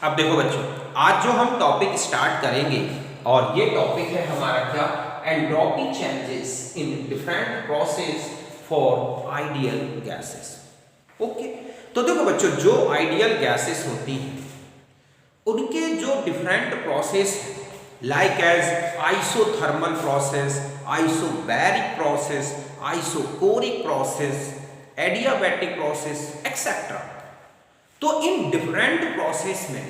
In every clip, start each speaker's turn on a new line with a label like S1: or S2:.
S1: अब देखो बच्चों, आज जो हम टॉपिक स्टार्ट करेंगे और ये टॉपिक है हमारा क्या, entropy changes in different process for ideal gases. Okay, तो देखो बच्चों, जो आइडियल गैसेस होती हैं उनके जो different process like as isothermal process, isobaric process, isochoric process, adiabatic process etcetera. तो इन डिफरेंट प्रोसेस में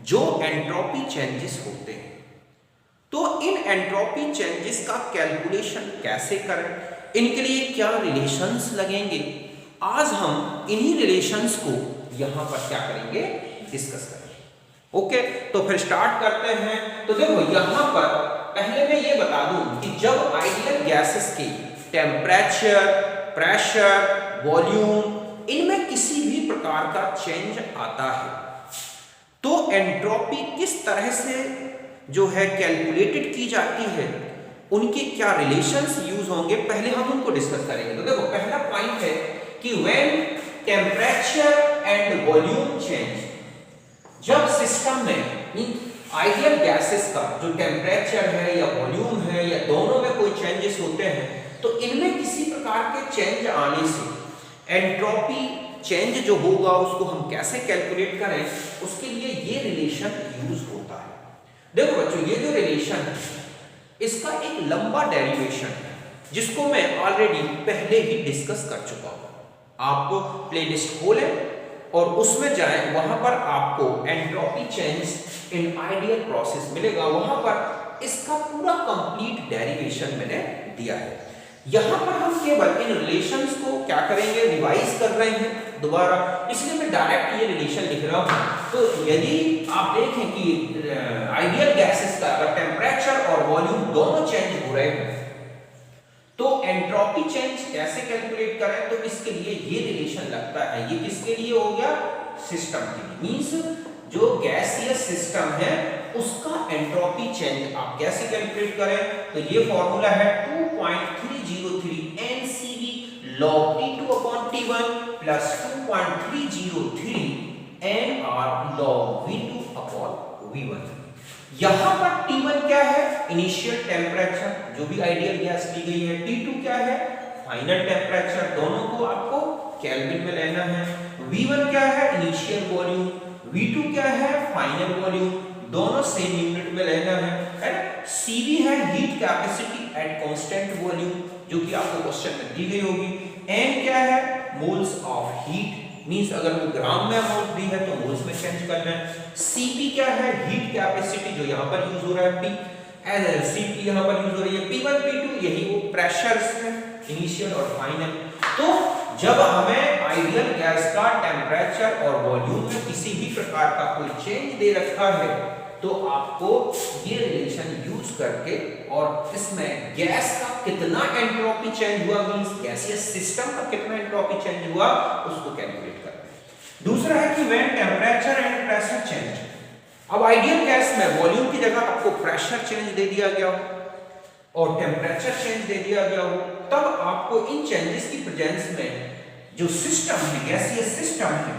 S1: जो एंट्रोपी चेंजेस होते हैं, तो इन एंट्रोपी चेंजेस का कैलकुलेशन कैसे करें, इनके लिए क्या रिलेशंस लगेंगे, आज हम इन्हीं रिलेशंस को यहां पर क्या करेंगे, डिस्कस करेंगे। ओके, तो फिर स्टार्ट करते हैं। तो देखो यहां पर पहले मैं ये बता दूं कि जब आइडियल गैसेस की टेम्परेचर, प्रेशर, वॉल्यूम इनमें किसी भी प्रकार का चेंज आता है तो एंट्रोपी किस तरह से जो है कैलकुलेटेड की जाती है, उनके क्या रिलेशंस यूज होंगे, पहले हम उनको डिस्कस करेंगे। तो देखो पहला पॉइंट है कि when temperature and volume change, जब सिस्टम में आइडियल गैसेस का जो टेम्परेचर है या वॉल्यूम है या दोनों में कोई चेंजेस होते हैं, तो इनमें किसी प्रकार के चेंज आने से एंट्रोपी चेंज जो होगा उसको हम कैसे कैलकुलेट करें, उसके लिए ये रिलेशन यूज होता है। देखो बच्चों, ये जो रिलेशन है इसका एक लंबा डेरिवेशन है जिसको मैं ऑलरेडी पहले ही डिस्कस कर चुका हूं। आपको प्लेलिस्ट खोलें और उसमें जाएं, वहां पर आपको entropy change in ideal process मिलेगा, वहां पर इसका पूरा कंप्लीट डेरिवेशन मैंने दिया है। यहां पर हम केवल इन रिलेशंस को क्या करेंगे, रिवाइज कर रहे हैं दोबारा, इसलिए मैं डायरेक्ट ये रिलेशन लिख रहा हूं। तो यदि आप देखें कि आइडियल गैसेस का अगर टेम्परेचर और वॉल्यूम दोनों चेंज हो रहे हैं तो एंट्रोपी चेंज कैसे कैलकुलेट करें, तो इसके लिए ये रिलेशन लगता है। ये किसके लिए हो गया, सिस्टम के लिए, मींस जो गैसियस सिस्टम है उसका एंट्रोपी चेंज आप कैसे कैलकुलेट करें, तो ये फॉर्मूला है 2.303 NCV log T2 upon T1 plus 2.303 NR log V2 upon V1। यहां पर T1 क्या है, इनिशियल टेम्परेचर जो भी आइडियल गैस ली गई है, T2 क्या है, फाइनल टेम्परेचर, दोनों को आपको केल्विन में लेना है। V1 क्या है, इनिशियल वॉल्यूम, V2 क्या है, फाइनल वॉल्यूम, दोनों सेम यूनिट में लेना है ना। Cv है heat capacity at constant volume, जो कि आपको क्वेश्चन में दी गई होगी। N क्या है, मोल्स ऑफ हीट, मींस अगर वो ग्राम में अमाउंट दी है तो मोल्स में चेंज करना है। Cp क्या है, हीट कैपेसिटी, जो यहां पर यूज हो रहा है P एज Cp यहां पर यूज हो रही है। P1 P2 यही वो प्रेशर्स है, इनिशियल और फाइनल। तो जब हमें आइडियल गैस का टेम्परेचर और वॉल्यूम में किसी भी प्रकार का कोई चेंज दे रखा है तो आपको ये रिलेशन यूज करके और इसमें गैस का कितना एंट्रोपी चेंज हुआ, मींस गैसियस सिस्टम का कितना एंट्रोपी चेंज हुआ, उसको कैलकुलेट करना है। दूसरा है कि when temperature and pressure change, अब आइडियल गैस में वॉल्यूम की जगह आपको प्रेशर चेंज दे दिया गया हो और टेम्परेचर चेंज दे दिया गया हो, तब आपको इन चेंजेस की प्रेजेंस में जो सिस्टम है, गैसियस सिस्टम है,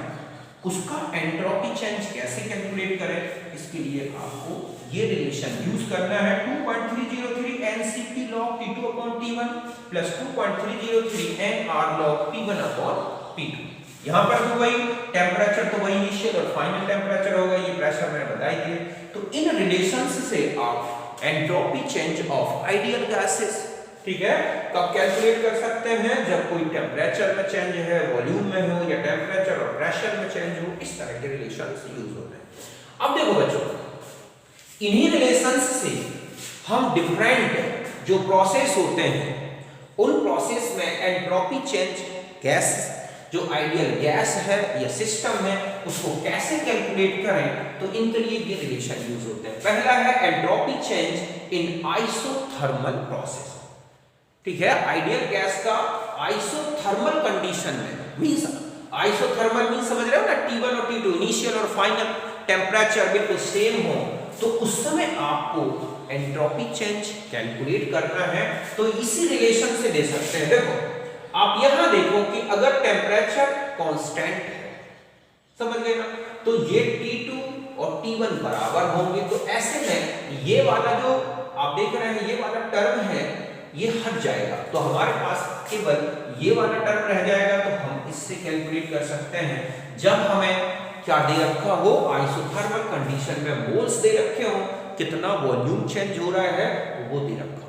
S1: उसका एंट्रोपी चेंज कैसे कैलकुलेट करें, इसके लिए आपको ये रिलेशन यूज करना है 2.303 NCP log T2 upon T1 plus 2.303 NR log P1 upon P2। यहां पर भी वही टेम्परेचर तो वही इनिशियल और फाइनल टेम्परेचर होगा, ये प्रेशर मैंने बता ही दिया। तो इन रिलेशंस से आप entropy change of ideal gases, ठीक है, कब कैलकुलेट कर सकते हैं, जब कोई टेम्परेचर में चेंज है, वॉल्यूम में हो, या टेम्परेचर और प्रेशर में चेंज हो, इस तरह के रिलेशंस यूज होते हैं। अब देखो बच्चों, इन्हीं रिलेशंस से हम डिफरेंट जो प्रोसेस होते हैं उन प्रोसेस में एंट्रोपी चेंज गैस, जो आइडियल गैस है या सिस्टम है, उसको कैसे कैलकुलेट करें, तो इनके लिए ये रिलेशन यूज होते हैं। पहला है entropy change in isothermal process, ठीक है, आइडियल गैस का आइसोथर्मल कंडीशन में, मींस आइसोथर्मल मींस समझ रहे हो ना, T1 और T2 इनिशियल और फाइनल टेम्परेचर बिल्कुल सेम हो, तो उस समय आपको एंट्रोपी चेंज कैलकुलेट करना है। तो इसी रिलेशन से दे सकते हैं। देखो आप यहां देखो कि अगर टेम्परेचर कांस्टेंट है, समझ गए ना, तो ये T2 और T1 बराबर होंगे तो ऐसे में ये वाला जो आप देख रहे हैं ये वाला टर्म है ये हट जाएगा, तो हमारे पास केवल ये वाला टर्म रह जाएगा। तो हम इससे कैलकुलेट कर सकते हैं जब हमें क्या दे रखा हो, आइसोथर्मल कंडीशन में मोल्स दे रखे हो, कितना वॉल्यूम चेंज हो रहा है वो दे रखा हो।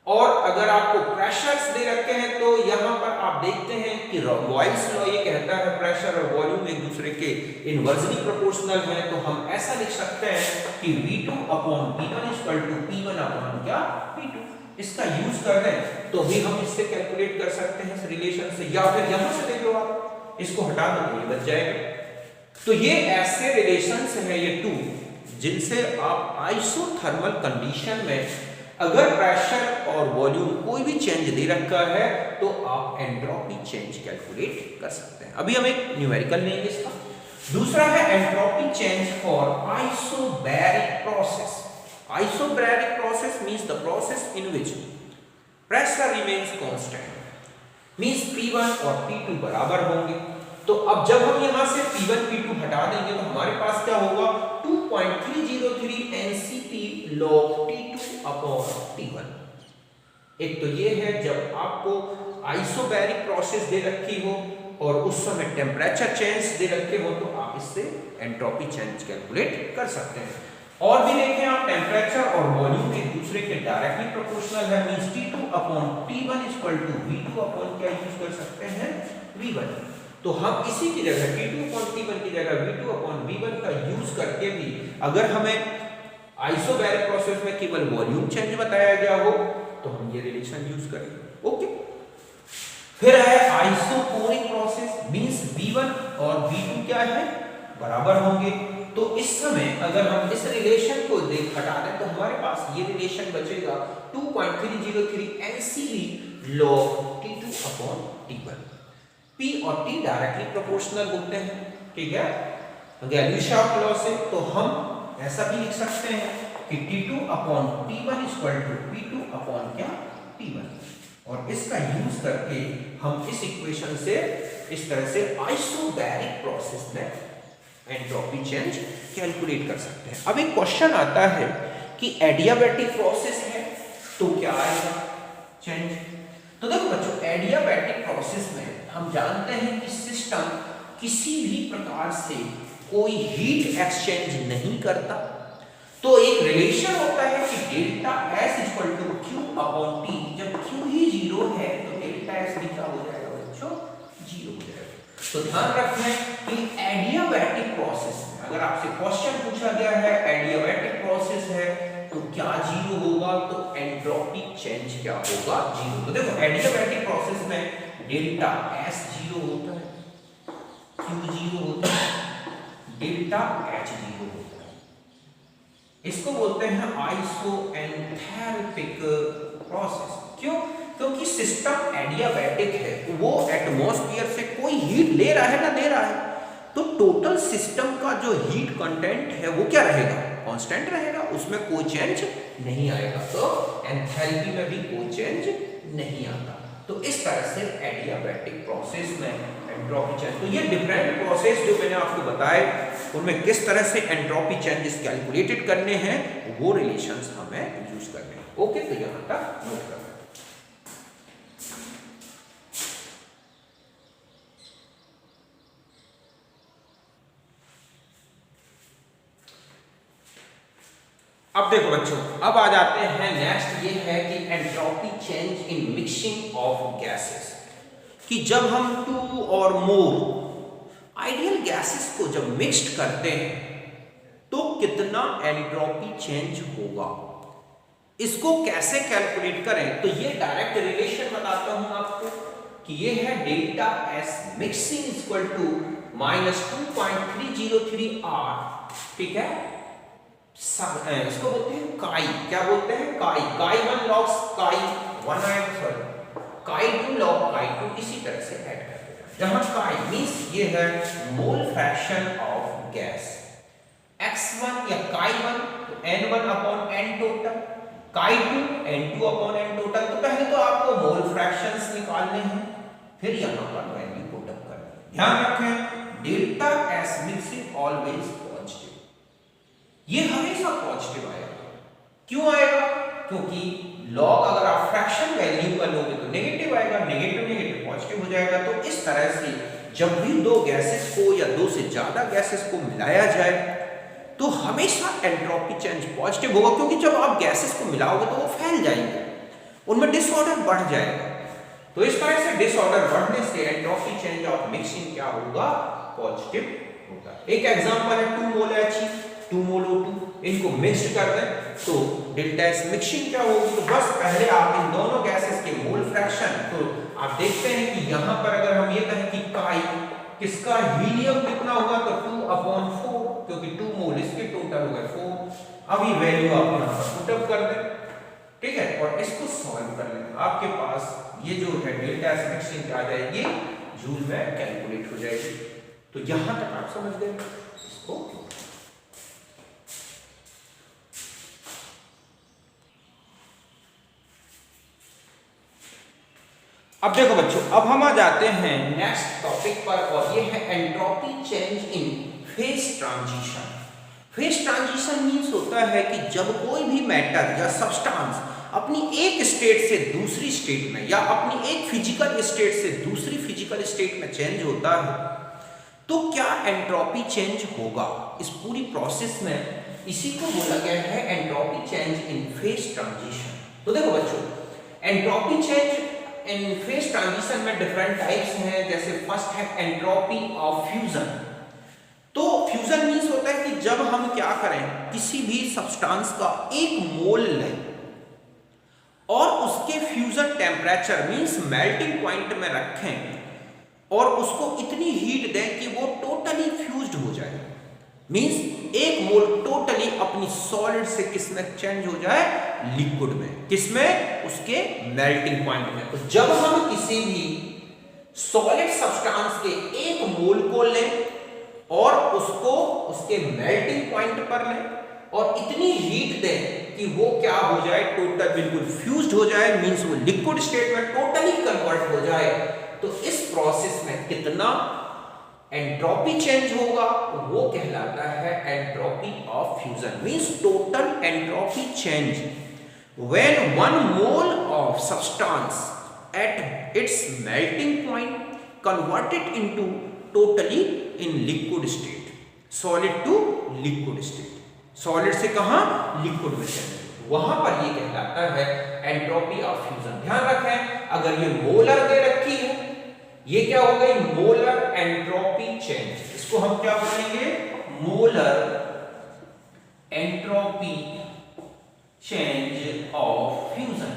S1: और अगर आपको प्रेशर्स दे रखे हैं तो यहाँ पर आप देखते हैं कि बॉयल्स लॉ ये कहता है प्रेशर और वॉल्यूम एक दूसरे के इनवर्सली प्रोपोर्शनल हैं, तो हम ऐसा लिख सकते हैं कि V2 upon P1 equal to P1 upon क्या P2। इसका यूज कर दें तो भी हम इससे कैलकुलेट कर सकते हैं इस रिलेशन से, या फिर यहां से देख लो आप, इसको हटा दो ये बच जाएगा। तो ये ऐसे रिलेशंस हैं ये टू, जिनसे आप आइसोथर्मल कंडीशन में अगर प्रेशर और वॉल्यूम कोई भी चेंज दे रखा है तो आप एंट्रोपी चेंज कैलकुलेट कर सकते हैं। अभी हम एक न्यूमेरिकल लेंगे इसका। दूसरा है entropy change for isobaric process. Isobaric process means the process in which pressure remains constant, means P1 और P2 बराबर होंगे। तो अब जब हम यहां से P1 P2 हटा देंगे तो हमारे पास क्या होगा 2.303 NCP log T2 upon T1। एक तो ये है जब आपको आइसोबैरिक प्रोसेस दे रखी हो और उस समय टेम्परेचर चेंज दे रखे हो तो आप इससे एंट्रोपी चेंज कैलकुलेट कर सकते हैं। और भी देखें आप, टेम्परेचर और वॉल्यूम एक दूसरे के डायरेक्टली प्रोपोर्शनल है, means T2 upon T1 equal to V2 upon क्या यूज कर सकते हैं V1। तो हम इसी की जगह T2 अपॉन T1 की जगह V2 अपॉन V1 का यूज करके भी अगर हमें आइसोबैरिक प्रोसेस में केवल वॉल्यूम चेंज बताया गया हो तो हम ये रिलेशन यूज करेंगे। ओके, फिर है आइसोकोरिक प्रोसेस, मींस V1 और V2 क्या है बराबर होंगे। तो इस समय अगर हम इस रिलेशन को हटा दें तो हमारे पास ये रिलेशन बचेगा 2.303 NCV log T2 upon T1। P और T डायरेक्टली प्रोपोर्शनल होते हैं, ठीक है, गैलिलियो लॉ से। तो हम ऐसा भी लिख सकते हैं कि T2 upon T1 equal to P2 upon क्या T1। और इसका यूज करके हम इस इक्वेशन से इस तरह से आइसोबैरिक प्रोसेस में एंट्रोपी चेंज कैलकुलेट कर सकते हैं। अब एक क्वेश्चन आता है कि एडियाबैटिक प्रोसेस है तो क्या आएगा चेंज। तो देखो बच्चों, एडियाबैटिक प्रोसेस में हम जानते हैं कि सिस्टम किसी भी प्रकार से कोई हीट एक्सचेंज नहीं करता। तो एक रिलेशन होता है कि delta S equal to Q upon T। जब Q ही जीरो है तो डेल्टा S भी क्या हो जाएगा बच्चों, जीरो हो जाएगा। तो ध्यान रखें कि एडियाबैटिक प्रोसेस में अगर आपसे क्वेश्चन पूछा गया है एडियाबैटिक प्रोसेस है तो क्या जीरो होगा, तो एंट्रोपी चेंज क्या होगा जीरो। तो देखो एडियाबैटिक प्रोसेस में डेल्टा S जीरो होता है, Q जीरो होता है, डेल्टा H जीरो होता है। इसको बोलते हैं आइसोएंथैल्पिक प्रोसेस। क्यों? क्योंकि सिस्टम एडियाबैटिक है, वो एटमॉस्फेयर से कोई हीट ले रहा है ना दे रहा है, तो टोटल सिस्टम का जो हीट कंटेंट है वो क्या रहेगा, कांस्टेंट रहेगा, उसमें कोई चेंज नहीं आएगा। तो एंथैल्पी में भी कोई चेंज नहीं आता। तो इस तरह से एडियाबैटिक प्रोसेस में एंट्रोपी चेंज, तो ये डिफरेंट प्रोसेस जो मैंने आपको बताए उनमें किस तरह से एंट्रोपी चेंजेस कैलकुलेटेड करने हैं वो रिलेशंस हमें यूज करने हैं। ओके, तो यहां तक नोट करना। अब देखो बच्चों, अब आ जाते हैं नेक्स्ट, ये है कि entropy change in mixing of gases, कि जब हम टू और मोर आइडियल गैसेस को जब मिक्स्ड करते हैं तो कितना एंट्रोपी चेंज होगा। इसको कैसे कैलकुलेट करें, तो ये डायरेक्ट रिलेशन बताता हूं आपको कि ये है delta S mixing equal to -2.303 R, ठीक है। इसको बोलते हैं काई, क्या बोलते हैं काई, काई 1 log काई 1 सॉरी काई 2 log काई 2, इसी तरह से ऐड करते हैं। जहां काई मींस ये है mole fraction of gas, x1 या काई 1 तो n1 अपॉन n टोटल, काई 2 n2 अपॉन n टोटल। तो पहले तो आपको मोल फ्रैक्शंस निकालने हैं, फिर यहां पर वैल्यू पुट अप करनी है। ध्यान रखें delta S mixing always positive, ये हमेशा पॉजिटिव आएगा। क्यों आएगा? क्योंकि लॉग अगर आप फ्रैक्शन वैल्यू का लोगे तो नेगेटिव आएगा, नेगेटिव नेगेटिव पॉजिटिव हो जाएगा। तो इस तरह से जब भी दो गैसेस को या दो से ज्यादा गैसेस को मिलाया जाए तो हमेशा एंट्रोपी चेंज पॉजिटिव होगा, क्योंकि जब आप गैसेस को मिलाओगे तो वो फैल जाएंगे, उनमें डिसऑर्डर बढ़ जाएगा। तो इस तरह से डिसऑर्डर बढ़ने से एंट्रोपी चेंज ऑफ मिक्सिंग क्या होगा? पॉजिटिव होगा। एक एग्जांपल है 2 मोल He 2 मोल O2, इनको मिक्स्ड कर दें तो डेल्टा S मिक्सिंग क्या होगी? तो बस पहले आप इन दोनों गैसेस के मोल फ्रैक्शन, तो आप देखते हैं कि यहां पर अगर हम ये कहें कि काई किसका हीलियम कितना होगा तो 2/4, क्योंकि 2 मोल इसके टोटल हो गए 4। अब ये वैल्यू आप यहां पर पुट अप कर दें, ठीक है, और इसको सॉल्व कर लें। आपके पास ये जो है डेल्टा S मिक्सिंग क्या आ जाएगी? जूल में कैलकुलेट हो जाएगी। तो यहां तक आप समझ गए इसको। अब देखो बच्चों, अब हम आ जाते हैं नेक्स्ट टॉपिक पर, और ये है entropy change in phase transition. Phase transition means होता है कि जब कोई भी मैटर या सब्सटेंस अपनी एक स्टेट से दूसरी स्टेट में या अपनी एक फिजिकल स्टेट से दूसरी फिजिकल स्टेट में चेंज होता है तो क्या एंट्रोपी चेंज होगा। इस पूरी प्रोसेस में इसी को बोला गया है entropy change in phase transition. तो देखो बच्चों, entropy change in phase transition में डिफरेंट टाइप्स हैं। जैसे फर्स्ट है एंट्रोपी ऑफ फ्यूजन। तो फ्यूजन मींस होता है कि जब हम क्या करें, किसी भी सब्सटेंस का एक मोल लें और उसके fusion temperature means melting point में रखें और उसको इतनी हीट दें कि वो टोटली फ्यूज्ड हो जाए। मींस एक मोल टोटली अपनी सॉलिड से किसमें चेंज हो जाए? लिक्विड में। किसमें? उसके मेल्टिंग पॉइंट में। तो जब हम किसी भी सॉलिड सब्सटेंस के एक मोल को लें और उसको उसके मेल्टिंग पॉइंट पर लें और इतनी हीट दें कि वो क्या हो जाए? टोटल बिल्कुल फ्यूज्ड हो जाए, मींस वो लिक्विड स्टेट में टोटली कन्वर्ट हो जाए। तो इस प्रोसेस में कितना एंट्रोपी चेंज होगा? वो कहलाता है entropy of fusion. Means total entropy change when 1 mole of substance at its melting point converted into totally in liquid state, solid to liquid state. Solid से कहां? लिक्विड में चेंज, वहां पर ये कहलाता है एंट्रोपी ऑफ फ्यूजन। ध्यान रखें, अगर ये मोलर दे रखी है, ये क्या हो गई? Molar entropy change. इसको हम क्या बोलेंगे? Molar entropy change of fusion.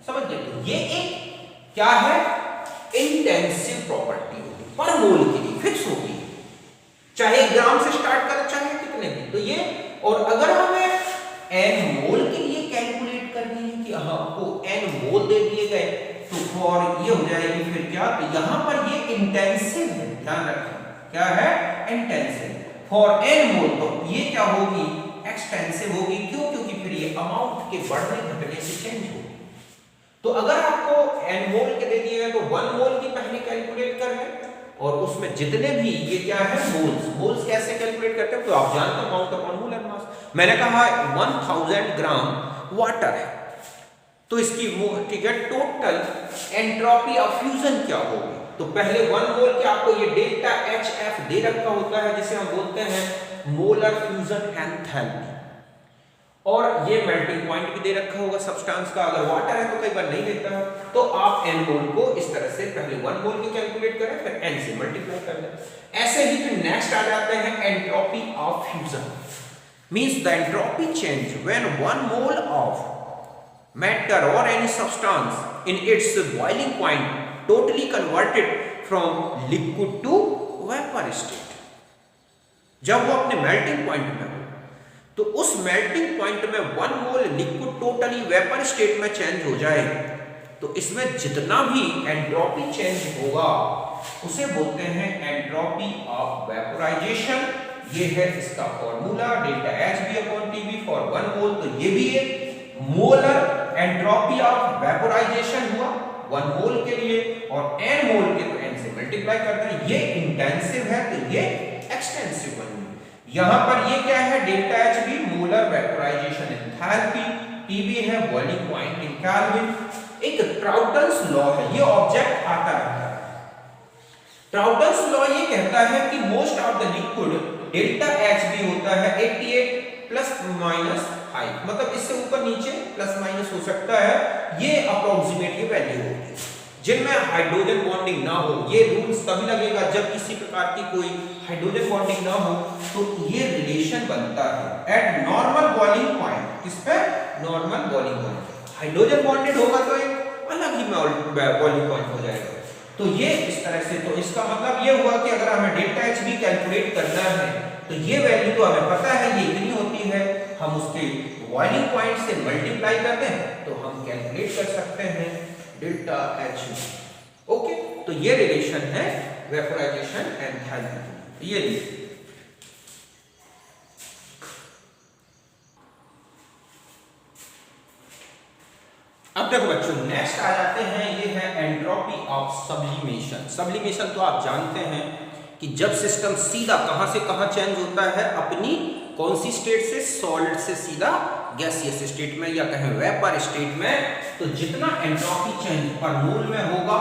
S1: समझ गए? तो ये एक क्या है? इंटेंसिव प्रॉपर्टी होगी, पर मोल के लिए फिक्स होगी, चाहे ग्राम से स्टार्ट करें चाहे कितने भी। तो ये, और अगर हमें n मोल के लिए कैलकुलेट करनी है कि आपको n मोल दे दिए गए तो फॉर ये हो जाएगी फिर क्या? तो यहां पर ये इंटेंसिव है, ध्यान रखें क्या है? इंटेंसिव। फॉर n मोल तो ये क्या होगी? एक्सटेंसिव होगी। क्यों? क्योंकि फिर ये अमाउंट के बढ़ने घटने से चेंज होगी। तो अगर आपको n मोल के दे दिए गए तो 1 मोल की पहले कैलकुलेट कर लें और उसमें जितने भी ये क्या है? मोल्स कैसे कैलकुलेट करते हैं? तो आप जानते हो अमाउंट अपॉन मोलर मास। मैंने कहा 1000 ग्राम वाटर है तो इसकी ठीक है टोटल एंट्रोपी ऑफ फ्यूजन क्या होगी? तो पहले 1 मोल के आपको ये डेल्टा HF दे रखा होता है जिसे हम बोलते हैं मोलर फ्यूजन एंथैल्पी, और ये मेल्टिंग पॉइंट भी दे रखा होगा सब्सटेंस का। अगर वाटर है तो कई बार नहीं देता है, तो आप n मोल को इस तरह से पहले 1 मोल की कैलकुलेट करें फिर n से मल्टीप्लाई कर लें। ऐसे ही फिर नेक्स्ट आ जाते हैं entropy of fusion. Means the entropy change when 1 mole of matter or any substance in its boiling point totally converted from liquid to vapor state। जब वो अपने मेल्टिंग पॉइंट में हो तो उस मेल्टिंग पॉइंट में 1 मोल लिक्विड टोटली वेपर स्टेट में change हो जाए तो इसमें जितना भी एंट्रोपी चेंज होगा उसे बोलते हैं एंट्रोपी ऑफ वेपोराइजेशन। ये है इसका फॉर्मूला डेल्टा HB/TB फॉर 1 मोल। तो ये भी एक मोलर एंट्रोपी ऑफ वेपोराइजेशन हुआ 1 मोल के लिए, और n मोल के तो n से मल्टीप्लाई करते हैं। ये इंटेंसिव है तो ये एक्सटेंसिव बनी। यहां पर ये क्या है? Delta HB molar vaporisation enthalpy, TB है बॉइलिंग पॉइंट इन केल्विन। एक ट्राउटन्स लॉ है, ये ऑब्जेक्ट आता रहता है। ट्राउटन्स लॉ ये कहता है कि most of the liquid delta H भी होता है 88 प्लस माइनस 5, मतलब इससे ऊपर नीचे प्लस माइनस हो सकता है, ये अप्रोक्सीमेट वैल्यू होगी जिनमें हाइड्रोजन बॉन्डिंग ना हो। ये रूल्स तभी लगेगा जब किसी प्रकार की कोई हाइड्रोजन बॉन्डिंग ना हो, तो ये रिलेशन बनता है एट नॉर्मल बॉइलिंग पॉइंट। किस पे? Normal boiling point. Hydrogen bonded होगा तो एक अलग ही बॉइलिंग पॉइंट हो जाएगा। तो ये इस तरह से, तो इसका मतलब ये हुआ कि अगर हमें डेल्टा एच भी कैलकुलेट करना है तो ये वैल्यू तो हमें पता है ये इतनी होती है, हम उसके बॉइलिंग पॉइंट से मल्टीप्लाई कर दें तो हम कैलकुलेट कर सकते हैं डेल्टा एच। ओके, तो ये रिलेशन है वेपोराइजेशन एंथैल्पी। ये अब देखो बच्चों, नेक्स्ट आ जाते हैं, ये है एंट्रोपी ऑफ सब्लिमेशन। सब्लिमेशन तो आप जानते हैं कि जब सिस्टम सीधा कहां से कहां चेंज होता है, अपनी कौन सी स्टेट से, सॉलिड से सीधा गैसियस स्टेट में या कहें वेपर स्टेट में, तो जितना एंट्रोपी चेंज पर मोल में होगा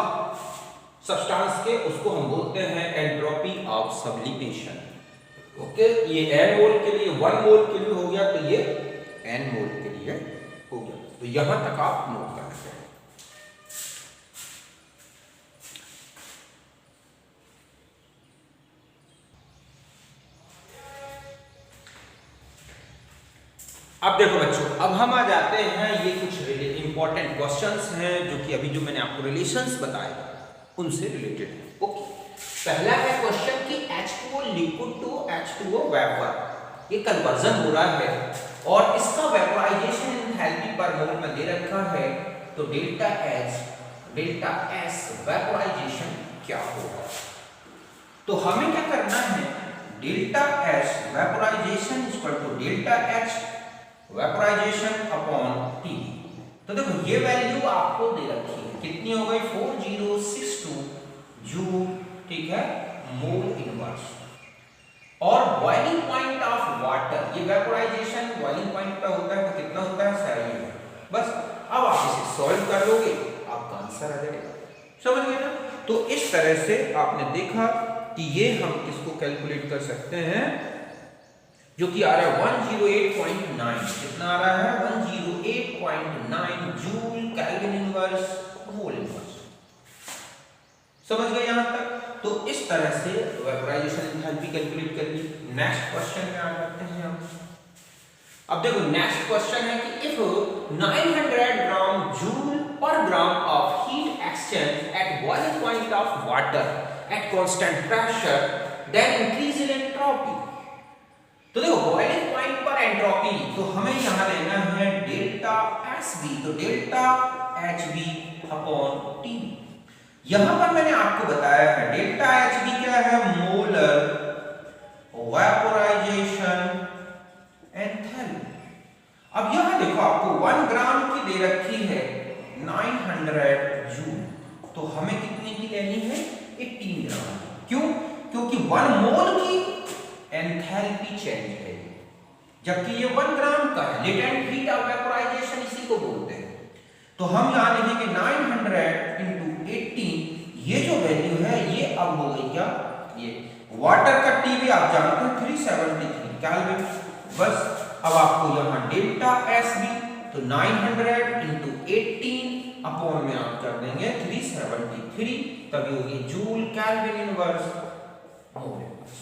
S1: सब्सटेंस के, उसको हम बोलते हैं एंट्रोपी ऑफ सब्लिमेशन। ओके, ये n मोल के लिए 1 मोल के लिए हो गया, तो ये n मोल के लिए हो गया। तो यहां तक आप नोट कर सकते हैं। अब देखो बच्चों, अब हम आ जाते हैं, ये कुछ इंपॉर्टेंट क्वेश्चंस हैं जो कि अभी जो मैंने आपको रिलेशंस बताए उनसे रिलेटेड है। ओके, पहला है क्वेश्चन कि H2O liquid to H2O vapour, ये कन्वर्जन हो रहा है और इसका वेपोराइजेशन एंथैल्पी पर मोल में दे रखा है, तो delta H delta S vaporisation क्या होगा। तो हमें क्या करना है, delta H vaporisation equal to delta H vaporisation upon T. तो देखो ये वैल्यू आपको दे रखी है, कितनी हो गई 4062 जूल, ठीक है, मोल इनवर्स। और बॉइलिंग पॉइंट ऑफ वाटर, ये वेपोराइजेशन बॉइलिंग पॉइंट पे होता है, तो कितना होता है 7। बस अब आप इसे सॉल्व कर लोगे, आपका आंसर आ जाएगा। समझ गए ना? तो इस तरह से आपने देखा कि ये हम किसको कैलकुलेट कर सकते हैं, जो कि आ रहा है 108.9। कितना आ रहा है 108.9 joule kelvin inverse mole inverse. समझ गए यहां तक? तो इस तरह से वेपोराइजेशन एंथैल्पी कैलकुलेट कर ली। नेक्स्ट क्वेश्चन में आ जाते हैं हम। अब देखो नेक्स्ट क्वेश्चन है कि if 900 gram joule per gram of heat exchange at boiling point of water at constant pressure then increase in entropy. तो देखो बॉइलिंग पॉइंट पर एंट्रोपी, तो हमें यहां लेना है डेल्टा एसबी, तो डेल्टा एचबी अपॉन टीबी। यहां पर मैंने आपको बताया है डेल्टा एचबी क्या है, मोलर वेपोराइजेशन एंथैल्पी। अब यहां देखो आपको 1 ग्राम की दे रखी है 900 जूल, तो हमें कितने की लेनी है 18 ग्राम। क्यों? क्योंकि 1 मोल की एंथैल्पी चेंज है, जबकि ये 1 ग्राम का है। लेटेंट हीट ऑफ वेपोराइजेशन इसी को बोलते हैं। तो हम यहां लिखेंगे 900 × 18, ये जो वैल्यू है ये अब हो गई क्या, ये वाटर का टीबी आप जानते हैं 373 केल्विन। बस अब आपको यहां डेल्टा एस भी, तो 900 × 18 अपॉन में आप कर देंगे 373, तभी होगी joule kelvin inverse mole inverse.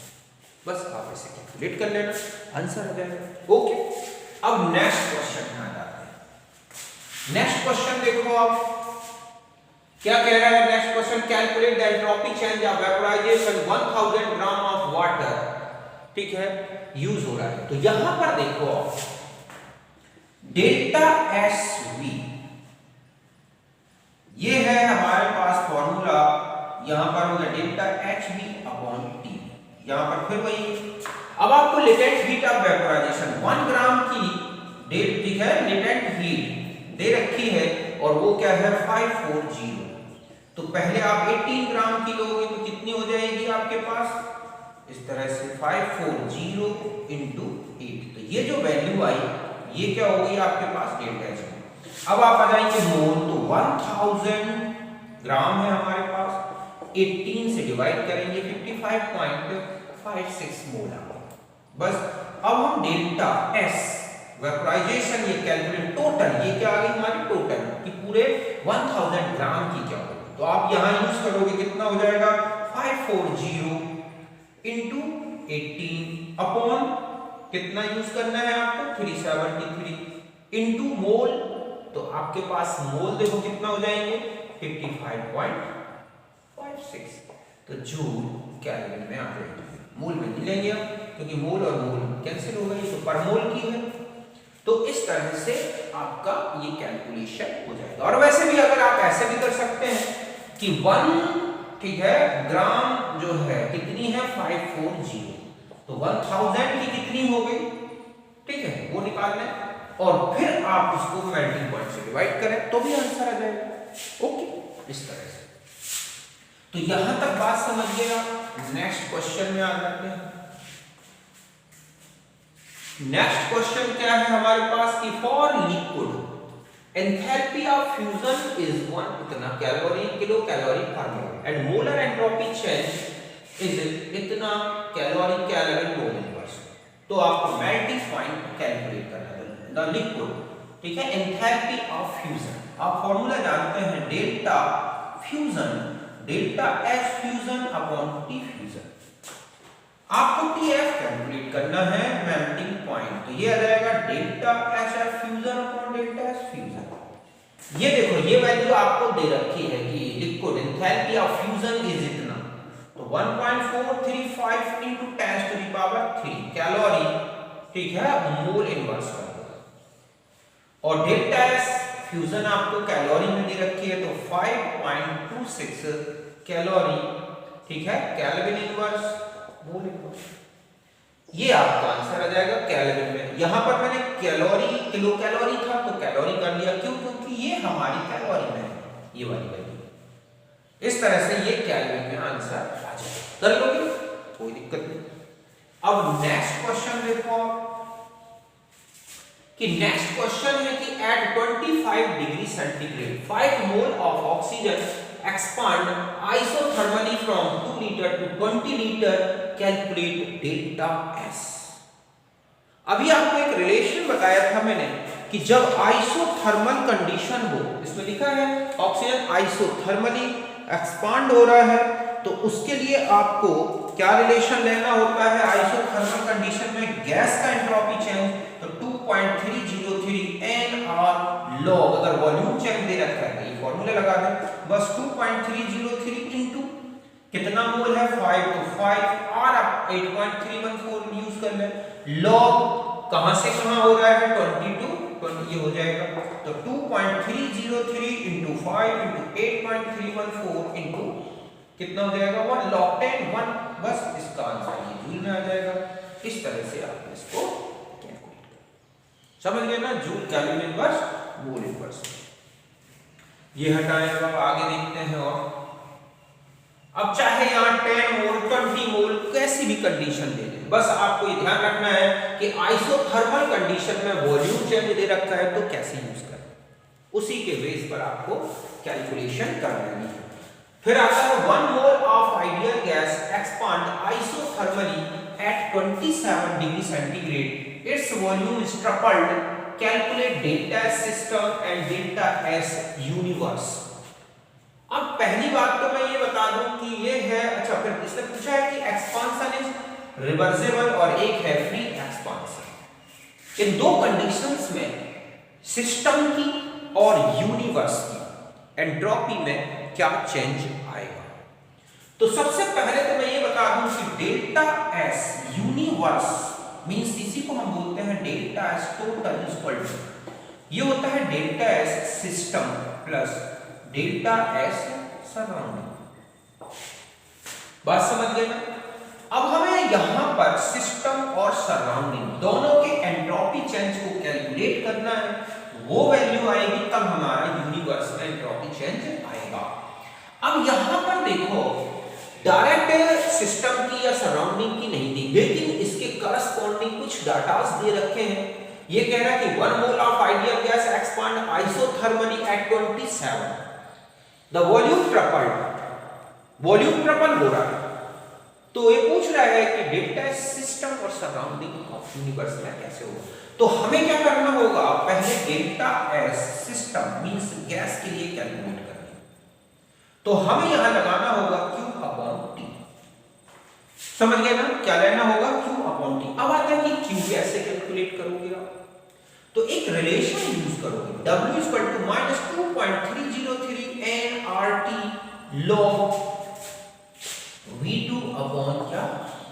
S1: बस आप इसे कैलकुलेट कर लेना, आंसर आ जाएगा। ओके, अब नेक्स्ट क्वेश्चन में आ जाते हैं। नेक्स्ट क्वेश्चन देखो आप क्या कह रहा है। Next question, calculate the entropy change of vaporisation 1000 gram of water, ठीक है, यूज हो रहा है। तो यहां पर देखो आप डेल्टा एसवी, ये है हमारे पास फॉर्मूला, यहां पर होगा डेल्टा एचबी अपॉन टी। यहां पर फिर वही, अब आपको लेटेंट हीट ऑफ वेपोराइजेशन 1 ग्राम की डेट, ठीक है, लेटेंट हीट दे रखी है और वो क्या है 540। तो पहले आप 18 ग्राम की लोगे तो कितनी हो जाएगी आपके पास इस तरह से 540 इंटू 8, तो ये जो वैल्यू आई ये क्या हो गई आपके पास डेल्टा एच में। अब आप आ जाएंगे मोल, तो 1000 ग्राम है हमारे पास, 18 से डिवाइड करेंगे 55.56 मोल आ गया। बस अब हम डेल्टा एस वेपोराइजेशन ये कैलकुलेट टोटल, ये क्या आ गई हमारी टोटल कि पूरे 1000 ग्राम की क्या होगी, तो आप यहां यूज करोगे कितना हो जाएगा 540 इंटू 18 अपॉन कितना यूज करना है आपको 373 इंटू मोल, तो आपके पास मोल देखो कितना हो जाएंगे 55.56, तो जूल केल्विन में आ जाएगी। मोल में नहीं लेंगे हम क्योंकि मोल और मोल कैंसिल हो गई, तो पर मोल की है। तो इस तरह से आपका ये कैलकुलेशन हो जाएगा। और वैसे भी अगर आप ऐसे भी कर सकते हैं कि 1 ठीक है ग्राम जो है कितनी है 540, तो 1000 की कितनी हो गई, ठीक है वो निकालना है और फिर आप उसको मेल्टिंग पॉइंट से डिवाइड करें तो भी आंसर आ जाएगा। ओके, इस तरह से। तो यहां तक बात समझ गए आप। नेक्स्ट क्वेश्चन में आ जाते हैं। नेक्स्ट क्वेश्चन क्या है हमारे पास कि for liquid enthalpy of fusion is 1 इतना कैलोरी किलो कैलोरी पर mole and molar entropy change is इतना कैलोरी केल्विन मोल इनवर्स। तो आपको मेल्टिंग पॉइंट कैलकुलेट करना है द लिक्विड, ठीक है, एंथैल्पी ऑफ फ्यूजन। आप फॉर्मूला जानते हैं delta fusion delta H fusion upon T fusion. आपको टीएफ कैलकुलेट करना है मेल्टिंग पॉइंट, तो ये आ जाएगा delta H F fusion upon delta H fusion. ये देखो ये वैल्यू आपको दे रखी है कि liquid enthalpy of fusion is इतना, तो 1.435 into 10⁻³ कैलोरी, ठीक है, मोल इनवर्स का। और डेल्टा एस फ्यूजन आपको कैलोरी में दे रखी है, तो 5.26 कैलोरी, ठीक है, केल्विन इनवर्स मोल इनवर्स। ये आपका आंसर आ जाएगा केल्विन में। यहां पर मैंने कैलोरी किलो कैलोरी था तो कैलोरी कर लिया, क्यों, क्योंकि ये हमारी कैलोरी में है ये वाली वैल्यू। इस तरह से ये केल्विन में आंसर आ जाएगा, कर लोगे कोई दिक्कत नहीं। अब नेक्स्ट क्वेश्चन देखो आप कि नेक्स्ट क्वेश्चन है कि at 25 degree centigrade 5 mole of oxygen expand isothermally from 2 litre to 20 litre, calculate delta S. अभी आपको एक रिलेशन बताया था मैंने कि जब आइसोथर्मल कंडीशन हो, इसमें लिखा है ऑक्सीजन आइसोथर्मली एक्सपांड हो रहा है, तो उसके लिए आपको क्या रिलेशन लेना होता है आइसोथर्मल कंडीशन में गैस का एंट्रोपी चेंज, तो 2.303 nR log, अगर वॉल्यूम चेंज दे रखा है ये फॉर्मूला लगा दें बस 2.303 इनटू कितना मोल है 5, तो 5 और आप 8.314 यूज कर लें। log कहां से कहां हो रहा है 22 ये हो जाएगा, तो 2.303 इंटू 5 इंटू 8.314 इंटू कितना हो जाएगा 1 log 10 1, बस इसका आंसर ये जूल में आ जाएगा। इस तरह से आप इसको कैलकुलेट करें, समझ गए ना, joule kelvin inverse mole inverse. ये हटाएं, अब आगे देखते हैं। और अब चाहे यहां 10 मोल 20 मोल कैसी भी कंडीशन दे दें, बस आपको ये ध्यान रखना है कि आइसोथर्मल कंडीशन में वॉल्यूम चेंज दे रखा है तो कैसे यूज करें, उसी के बेस पर आपको कैलकुलेशन करनी है। फिर आता है 1 mole of ideal gas expand isothermally at 27 degree centigrade, its volume is tripled, calculate delta S system and delta S universe. अब पहली बात तो मैं ये बता दूं कि ये है, अच्छा फिर इसने पूछा है कि एक्सपांशन इज रिवर्सिबल और एक है फ्री एक्सपांशन। इन दो कंडीशंस में सिस्टम की और यूनिवर्स की एंट्रोपी में क्या चेंज आएगा। तो सबसे पहले तो मैं ये बता दूं कि डेल्टा एस यूनिवर्स मींस इसी को हम बोलते हैं delta S total equal to, ये होता है delta S system plus delta S surrounding. बात समझ गए ना। अब हमें यहां पर सिस्टम और सराउंडिंग दोनों के एंट्रोपी चेंज को कैलकुलेट करना है, वो वैल्यू आएगी तब हमारा यूनिवर्स में एंट्रोपी चेंज आएगा। अब यहां पर देखो डायरेक्ट सिस्टम की या सराउंडिंग की नहीं दी, लेकिन इसके करस्पॉन्डिंग कुछ डाटास दे रखे हैं। ये कह रहा है कि 1 mole of ideal gas expand isothermally at 27, the volume triple हो रहा है। तो ये पूछ रहा है कि डेल्टा सिस्टम और सराउंडिंग ऑफ यूनिवर्स में कैसे होगा। तो हमें क्या करना होगा, पहले delta S system means gas के लिए कैलकुलेट करना है। तो हमें यहां लगाना होगा Q अपॉन T, समझ गए ना, क्या लेना होगा Q अपॉन T। अब आता है कि Q कैसे कैलकुलेट करोगे आप, तो एक रिलेशन यूज करोगे, W equal to minus 2.303 nRT log V2 upon क्या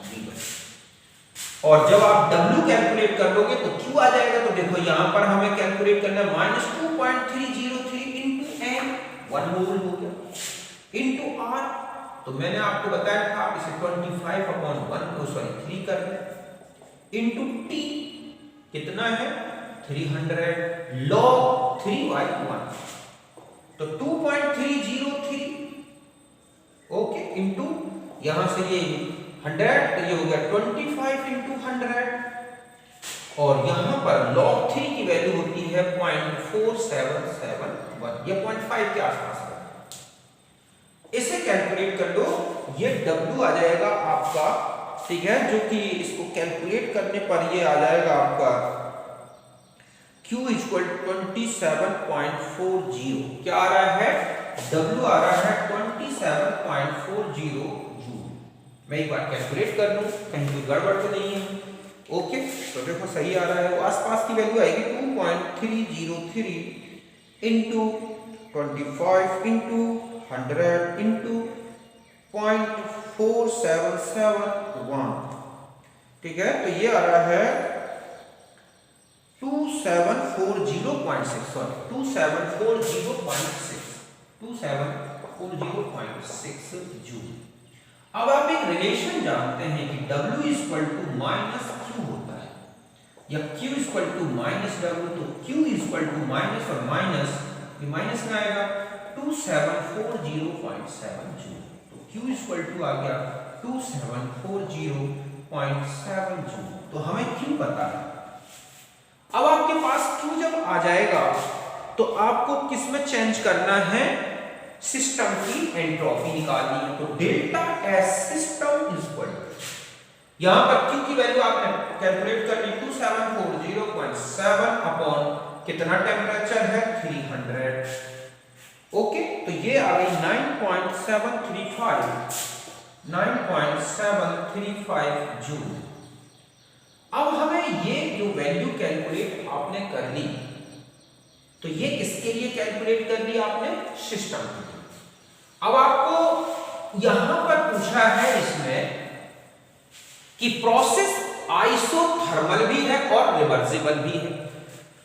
S1: V1। और जब आप W कैलकुलेट कर लोगे तो Q आ जाएगा। तो देखो यहां पर हमें कैलकुलेट करना है माइनस 2.303 इंटू n, 1 मोल हो गया, इंटू R। तो मैंने आपको बताया था इसे 25 अपॉन 3 कर दें, इंटू T कितना है 300 log 3/1, तो 2.303 ओके, इंटू यहां से ये 100, तो ये हो गया 25 इंटू 100, और यहां पर log 3 की वैल्यू होती है 0.4771, ये 0.5 के आसपास है। इसे कैलकुलेट कर लो, ये W आ जाएगा आपका, ठीक है, जो कि इसको कैलकुलेट करने पर ये आ जाएगा आपका Q इक्वल 27.40, क्या आ रहा है, W आ रहा है 27.40 जूल। मैं एक बार कैलकुलेट कर लूं, कहीं कोई गड़बड़ तो नहीं है। ओके, तो देखो सही आ रहा है, वो आसपास की वैल्यू आएगी 2.303 इंटू 25 इंटू 100 इंटू 0.4771, ठीक है। तो ये आ रहा है 2740.6 जूल। अब आप एक रिलेशन जानते हैं कि W equal to minus Q होता है, या Q equal to minus W, तो Q इक्वल टू माइनस और माइनस, ये माइनस में आएगा 2740.7 जूल। तो Q इक्वल टू आ गया 2740.7 जूल। तो हमें Q पता है। अब आपके पास Q जब आ जाएगा तो आपको किस में चेंज करना है, सिस्टम की एंट्रोपी निकालनी है। तो डेल्टा एस सिस्टम इक्वल, यहां पर Q की वैल्यू आपने कैलकुलेट करनी 2740.7 अपॉन कितना टेम्परेचर है 300, ओके। तो ये आ गई 9.735 जूल। अब हमें ये जो वैल्यू कैलकुलेट आपने कर ली, तो ये किसके लिए कैलकुलेट कर ली आपने, सिस्टम के लिए। अब आपको यहां पर पूछा है इसमें कि प्रोसेस आइसोथर्मल भी है और रिवर्सिबल भी है।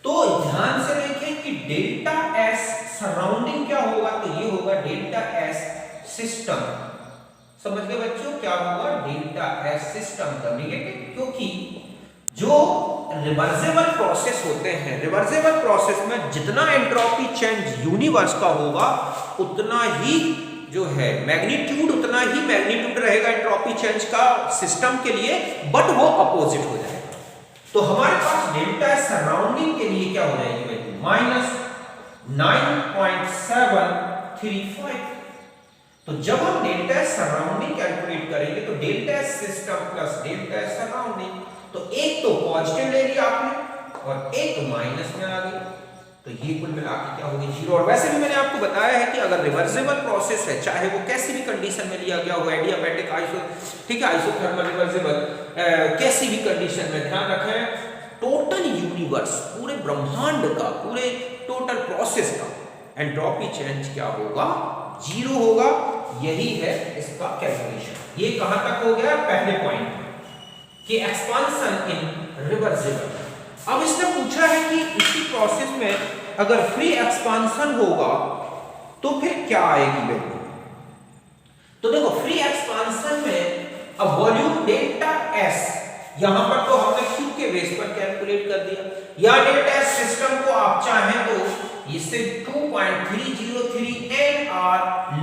S1: तो ध्यान से देखें कि डेल्टा एस सराउंडिंग क्या होगा, तो ये होगा डेल्टा एस सिस्टम। समझ गए बच्चों, क्या होगा, डेल्टा एस सिस्टम का नेगेटिव, क्योंकि जो रिवर्सिबल प्रोसेस होते हैं, रिवर्सिबल प्रोसेस में जितना एंट्रोपी चेंज यूनिवर्स का होगा उतना ही जो है मैग्नीट्यूड, उतना ही मैग्नीट्यूड रहेगा एंट्रोपी चेंज का सिस्टम के लिए, बट वो अपोजिट हो जाएगा। तो हमारे पास डेल्टा सराउंडिंग के लिए क्या हो जाएगी वैल्यू, माइनस 9.735। तो जब हम डेल्टा सराउंडिंग कैलकुलेट करेंगे तो delta system plus delta surrounding, तो एक तो पॉजिटिव ले लिया आपने और एक तो माइनस में आ गई, तो ये कुल मिला के क्या होगी, 0। और वैसे भी मैंने आपको बताया है कि अगर रिवर्सिबल प्रोसेस है, चाहे वो कैसी भी कंडीशन में लिया गया हो, एडियाबैटिक, ठीक है, आइसोथर्मल, रिवर्सिबल, कैसी भी कंडीशन में, ध्यान रखें टोटल यूनिवर्स, पूरे ब्रह्मांड का, पूरे टोटल प्रोसेस का एंट्रोपी चेंज क्या होगा, 0 होगा। यही है इसका कैलकुलेशन। ये कहां तक हो गया, पहले पॉइंट कि एक्सपांशन इन रिवर्सिबल। अब इसने पूछा है कि इसी प्रोसेस में अगर फ्री एक्सपांशन होगा तो फिर क्या आएगी वैल्यू। तो देखो फ्री एक्सपांशन में अब वॉल्यूम डेल्टा एस, यहां पर तो हमने Q के बेस पर कैलकुलेट कर दिया, या डेल्टा एस सिस्टम को आप चाहें तो इससे 2.303 nR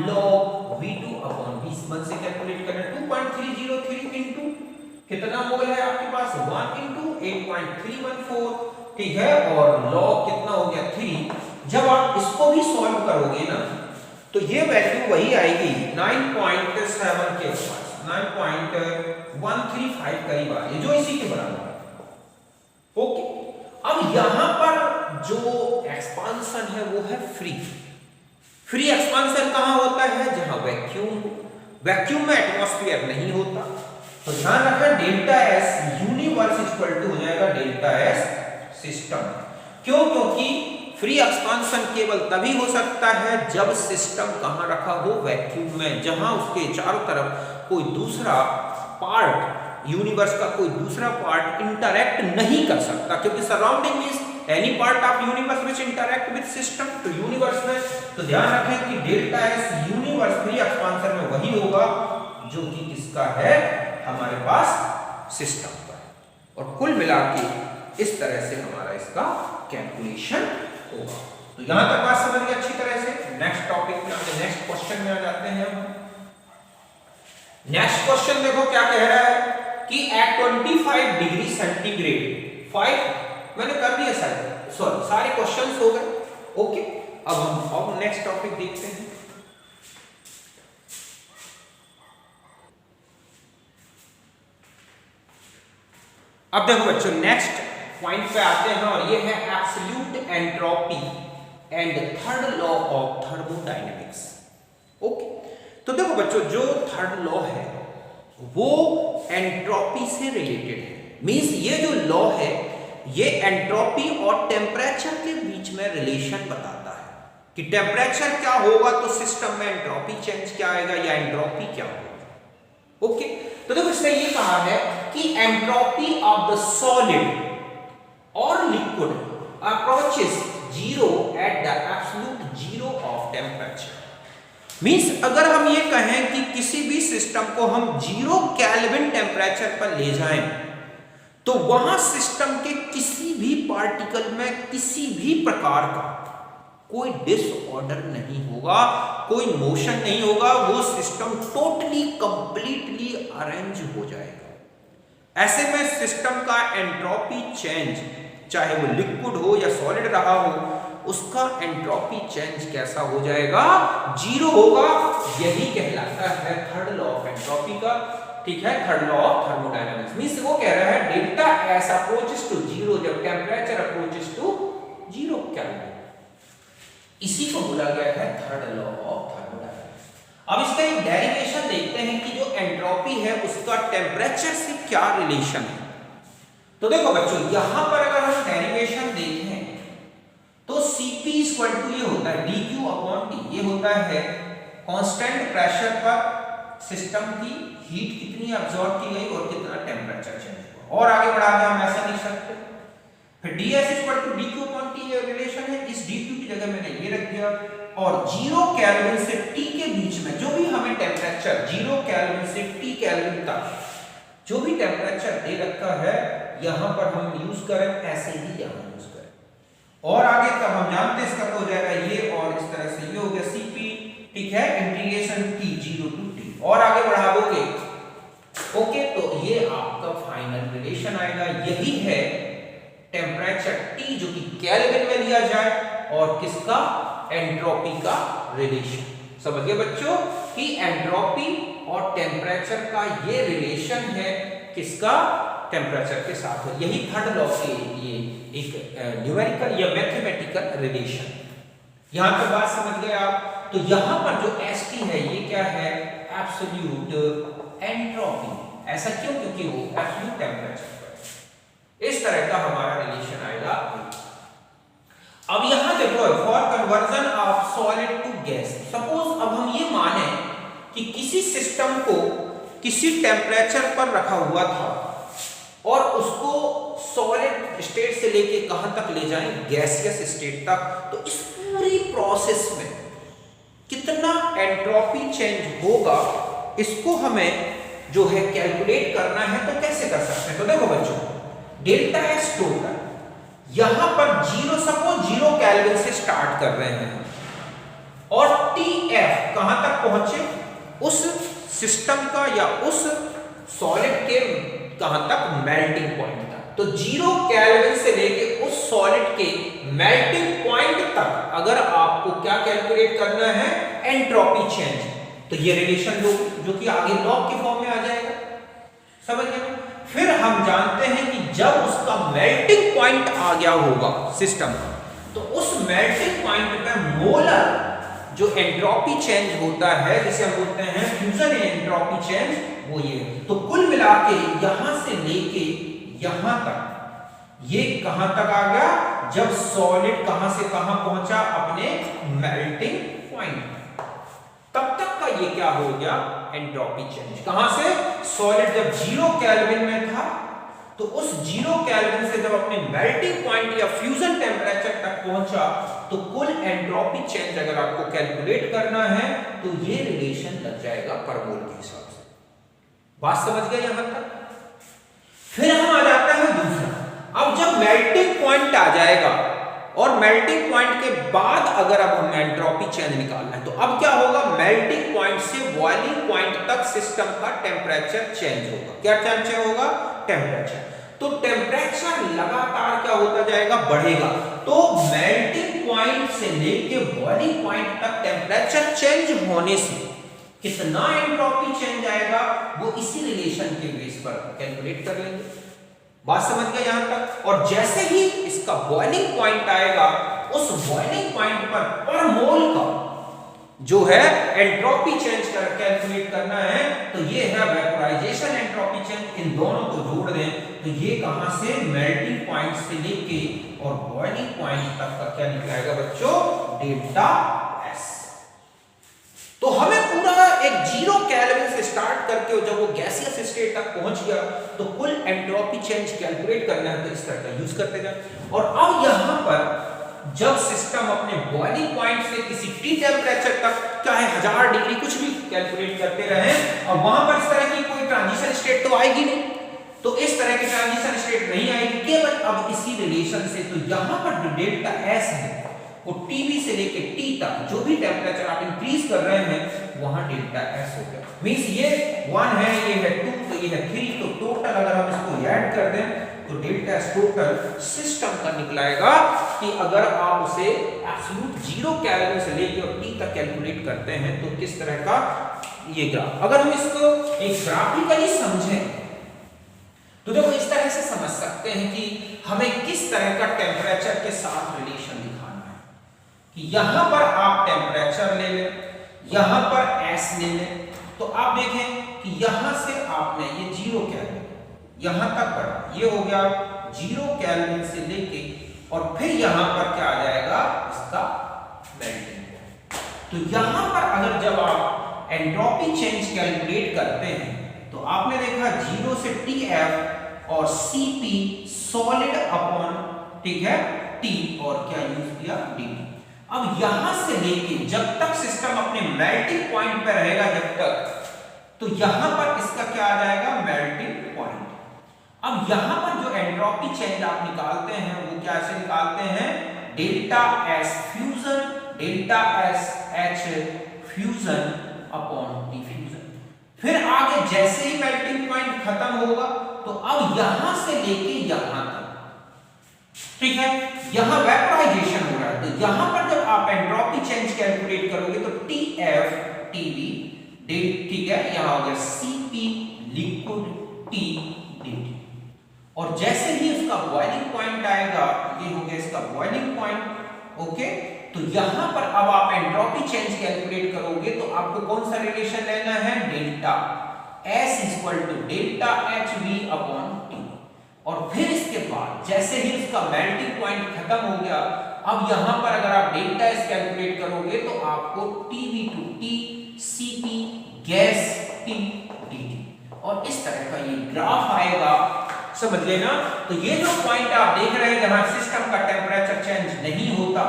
S1: log V2 upon V1 से कैलकुलेट 8.303 इंटू कितना मोल है आपके पास 1 इंटू 8.314, ठीक है, और लॉग कितना हो गया 3। जब आप इसको भी सॉल्व करोगे ना तो ये वैल्यू वही आएगी 9.7 के पास 9.135 करीब आ रही है, जो इसी के बराबर है। ओके, अब यहां पर जो एक्सपांशन है वो है फ्री एक्सपांशन कहां होता है, जहां वैक्यूम में एटमॉस्फेयर नहीं होता। तो ध्यान रखना delta S universe equal to हो जाएगा डेल्टा एस सिस्टम। क्यों? क्योंकि फ्री एक्सपांशन केवल तभी हो सकता है जब सिस्टम कहां रखा हो, वैक्यूम में, जहां उसके चारों तरफ कोई दूसरा पार्ट, यूनिवर्स का कोई दूसरा पार्ट इंटरैक्ट नहीं कर सकता, क्योंकि surrounding is any part of universe which interact with system. तो यूनिवर्स में तो ध्यान रखें कि delta S universe free expansion में वही होगा जो कि किसका है, हमारे पास सिस्टम का। और कुल मिला के इस तरह से हमारा इसका कैलकुलेशन होगा। तो यहां तक बात समझ गए अच्छी तरह से। नेक्स्ट टॉपिक में आते, नेक्स्ट क्वेश्चन में आ जाते हैं हम। नेक्स्ट क्वेश्चन देखो क्या कह रहा है कि एट 25 डिग्री सेंटीग्रेड 5 मैंने कर दिया सारे क्वेश्चंस हो गए। ओके, अब हम नेक्स्ट टॉपिक देखते हैं। अब देखो बच्चों नेक्स्ट पॉइंट पे आते हैं और ये है absolute entropy and third law of thermodynamics. Okay, तो देखो बच्चों जो थर्ड लॉ है वो एंट्रोपी से रिलेटेड है। मींस ये जो लॉ है ये एंट्रोपी और टेम्परेचर के बीच में रिलेशन बताता है कि टेम्परेचर क्या होगा तो सिस्टम में एंट्रोपी चेंज क्या आएगा या एंट्रोपी क्या होगा। ओके, तो देखो इसने ये कहा है कि एंट्रोपी ऑफ द सॉलिड और liquid approaches zero at the absolute zero of temperature. Means अगर हम ये कहें कि किसी भी सिस्टम को हम 0 केल्विन टेम्परेचर पर ले जाएं तो वहां सिस्टम के किसी भी पार्टिकल में किसी भी प्रकार का कोई डिसऑर्डर नहीं होगा, कोई मोशन नहीं होगा, वो सिस्टम टोटली कंप्लीटली अरेंज हो जाएगा। ऐसे में सिस्टम का एंट्रोपी चेंज चाहे वो लिक्विड हो या सॉलिड रहा हो, उसका एंट्रोपी चेंज कैसा हो जाएगा, 0 होगा। यही कहलाता है थर्ड लॉ ऑफ एंट्रोपी का, ठीक है, third law of thermodynamics. Means वो कह रहा है डेल्टा एस अप्रोचेस टू 0 जब टेम्परेचर अप्रोचेस टू 0 केल्विन, इसी को बोला गया है थर्ड लॉ ऑफ थर्मोडायनामिक्स। अब इसका एक डेरिवेशन देखते हैं कि जो एंट्रोपी है उसका टेम्परेचर से क्या रिलेशन है। तो देखो बच्चों यहां पर अगर हम डेरिवेशन देखें तो Cp इक्वल टू ये होता है dQ अपॉन T, ये होता है कांस्टेंट प्रेशर पर सिस्टम की हीट कितनी अब्सॉर्ब की गई और कितना टेम्परेचर चेंज हुआ। और आगे बढ़ा के हम ऐसा लिख सकते हैं, फिर ds equal to dQ upon T ये रिलेशन है, इस dQ की जगह मैंने ये रख दिया और 0 केल्विन से T के बीच में जो भी हमें टेम्परेचर 0 केल्विन से T केल्विन तक जो भी टेम्परेचर दे रखा है यहां पर हम यूज करें ऐसे ही यहां यूज करें। और आगे तब हम जानते हैं इसका तो हो जाएगा ये और इस तरह से ये हो गया Cp, ठीक है, इंटीग्रेशन T 0 टू T और आगे बढ़ा दोगे। ओके, तो ये आपका फाइनल रिलेशन आएगा। यही है टेम्परेचर T जो कि केल्विन में लिया जाए और किसका, एंट्रोपी का रिलेशन। समझ गए बच्चों कि एंट्रोपी और टेम्परेचर का ये रिलेशन है किसका, टेम्परेचर के साथ है। यही थर्ड लॉ के लिए एक न्यूमेरिकल या मैथमेटिकल रिलेशन। यहां तक बात समझ गए आप। तो यहां पर जो St है ये क्या है, एब्सोल्यूट एंट्रोपी। ऐसा क्यों, क्योंकि वो एब्सोल्यूट टेम्परेचर पर। इस तरह का हमारा रिलेशन आएगा। अब यहां देखो for conversion of solid to gas, suppose अब हम ये माने कि किसी सिस्टम को किसी टेम्परेचर पर रखा हुआ था और उसको सॉलिड स्टेट से लेके कहां तक ले जाएं, गैसियस स्टेट तक। तो इस पूरी प्रोसेस में कितना एंट्रोपी चेंज होगा इसको हमें जो है कैलकुलेट करना है। तो कैसे कर सकते हैं, तो देखो बच्चों डेल्टा एस टोटल यहां पर 0 सपोज 0 केल्विन से स्टार्ट कर रहे हैं और TF कहां तक पहुंचे, उस सिस्टम का या उस सॉलिड के कहां तक, मेल्टिंग पॉइंट तक। तो 0 केल्विन से लेके उस सॉलिड के मेल्टिंग पॉइंट तक अगर आपको क्या कैलकुलेट करना है, एंट्रोपी चेंज, तो ये रिलेशन जो कि आगे लॉग के फॉर्म में आ जाएगा, समझ गए। फिर हम जानते हैं कि जब उसका मेल्टिंग पॉइंट आ गया होगा सिस्टम का, तो उस मेल्टिंग पॉइंट पे मोलर जो एंट्रोपी चेंज होता है, जिसे हम बोलते हैं फ्यूजन एंट्रोपी चेंज, वो ये। तो कुल मिला के यहां से लेके यहां तक, ये कहां तक आ गया, जब सॉलिड कहां से कहां पहुंचा, अपने मेल्टिंग पॉइंट, तब तक का ये क्या हो गया, एंट्रोपी चेंज। कहां से, सॉलिड जब 0 केल्विन में था, तो उस 0 केल्विन से जब अपने मेल्टिंग पॉइंट या फ्यूजन टेम्परेचर तक पहुंचा, तो कुल एंट्रोपी चेंज अगर आपको कैलकुलेट करना है, तो ये रिलेशन लग जाएगा पर मोल के हिसाब से। बात समझ गए यहां तक। फिर हम आ जाते हैं दूसरा। अब जब मेल्टिंग पॉइंट आ जाएगा, और मेल्टिंग पॉइंट के बाद अगर अब हमें एंट्रोपी चेंज निकालना है, तो अब क्या होगा, मेल्टिंग पॉइंट से बॉइलिंग पॉइंट तक सिस्टम का टेम्परेचर चेंज होगा। क्या चेंज होगा, टेम्परेचर। तो टेम्परेचर लगातार क्या होता जाएगा, बढ़ेगा। तो मेल्टिंग पॉइंट से लेके बॉइलिंग पॉइंट तक टेम्परेचर चेंज होने से कितना एंट्रोपी चेंज आएगा, वो इसी रिलेशन के बेस पर कैलकुलेट कर लेंगे। बात समझ गए यहां तक। और जैसे ही इसका बॉइलिंग पॉइंट आएगा, उस बॉइलिंग पॉइंट पर मोल का जो है एंट्रोपी चेंज कर कैलकुलेट करना है, तो ये है वेपोराइजेशन एंट्रोपी चेंज। इन दोनों को जोड़ दें तो ये कहां से, मेल्टिंग पॉइंट से लेके और बॉइलिंग पॉइंट तक का क्या निकलेगा बच्चों, डेल्टा एस। तो हमें पूरा एक 0 केल्विन से स्टार्ट करके जब वो गैसियस स्टेट तक पहुंच गया, तो कुल एंट्रोपी चेंज कैलकुलेट करना है, तो इस तरह का यूज करते जाए। और अब यहां पर जब सिस्टम अपने बॉइलिंग पॉइंट से किसी टी टेम्परेचर तक, चाहे 1000 डिग्री कुछ भी कैलकुलेट करते रहे, और वहां पर इस तरह की कोई ट्रांजिशन स्टेट तो आएगी नहीं, तो इस तरह की ट्रांजिशन स्टेट नहीं आएगी, केवल अब इसी रिलेशन से। तो यहां पर जो डेल्टा एस है, वो टीवी से लेके टी तक जो भी टेम्परेचर आप इंक्रीज कर रहे हैं, वहां डेल्टा एस हो गया। मींस ये 1 है, ये है 2, तो ये है 3, तो टोटल अगर हम इसको ऐड कर दें, तो डेल्टा एस टोटल सिस्टम का निकलाएगा कि अगर आप उसे एब्सोल्यूट 0 केल्विन से लेके और टी तक कैलकुलेट करते हैं, तो किस तरह का ये ग्राफ। अगर हम इसको एक ग्राफिकली समझें, तो देखो इस तरह से समझ सकते हैं कि हमें किस तरह का टेम्परेचर के साथ रिलेशन दिखाना है। कि यहां पर आप टेम्परेचर ले लें, यहां पर एस ले लें, तो आप देखें कि यहां से आपने ये 0 केल्विन यहां तक बढ़ा, ये हो गया 0 केल्विन से लेके, और फिर यहां पर क्या आ जाएगा, इसका मेल्टिंग पॉइंट। तो यहां पर अगर जब आप एंट्रोपी चेंज कैलकुलेट करते हैं, तो आपने देखा 0 से TF और CP सॉलिड अपॉन, ठीक है, T, और क्या यूज किया, DT। अब यहां से लेके जब तक सिस्टम अपने मेल्टिंग पॉइंट पे रहेगा, जब तक, तो यहां पर इसका क्या आ जाएगा, मेल्टिंग पॉइंट। अब यहां पर जो एंट्रोपी चेंज आप निकालते हैं, वो कैसे निकालते हैं, delta S fusion, delta S H fusion upon T fusion. फिर आगे जैसे ही मेल्टिंग पॉइंट खत्म होगा, तो अब यहां से लेके यहां तक, ठीक है, यहां वेपोराइजेशन हो रहा है, तो यहां पर जब आप एंट्रोपी चेंज कैलकुलेट करोगे, तो TF TB, ठीक है, यहां हो गया CP लिक्विड, T DT। और जैसे ही उसका बॉइलिंग पॉइंट आएगा, ये हो गया इसका बॉइलिंग पॉइंट, ओके। तो यहां पर अब आप एंट्रोपी चेंज कैलकुलेट करोगे, तो आपको कौन सा रिलेशन लेना है, delta S equal to delta HV upon T। और फिर इसके बाद जैसे ही उसका मेल्टिंग पॉइंट खत्म हो गया, अब यहां पर अगर आप डेल्टा S कैलकुलेट करोगे, तो आपको TV टू T, CP गैस, T DT, और इस तरह का ये ग्राफ आएगा, समझ लेना। तो ये जो पॉइंट आप देख रहे हैं, जहां सिस्टम का टेम्परेचर चेंज नहीं होता,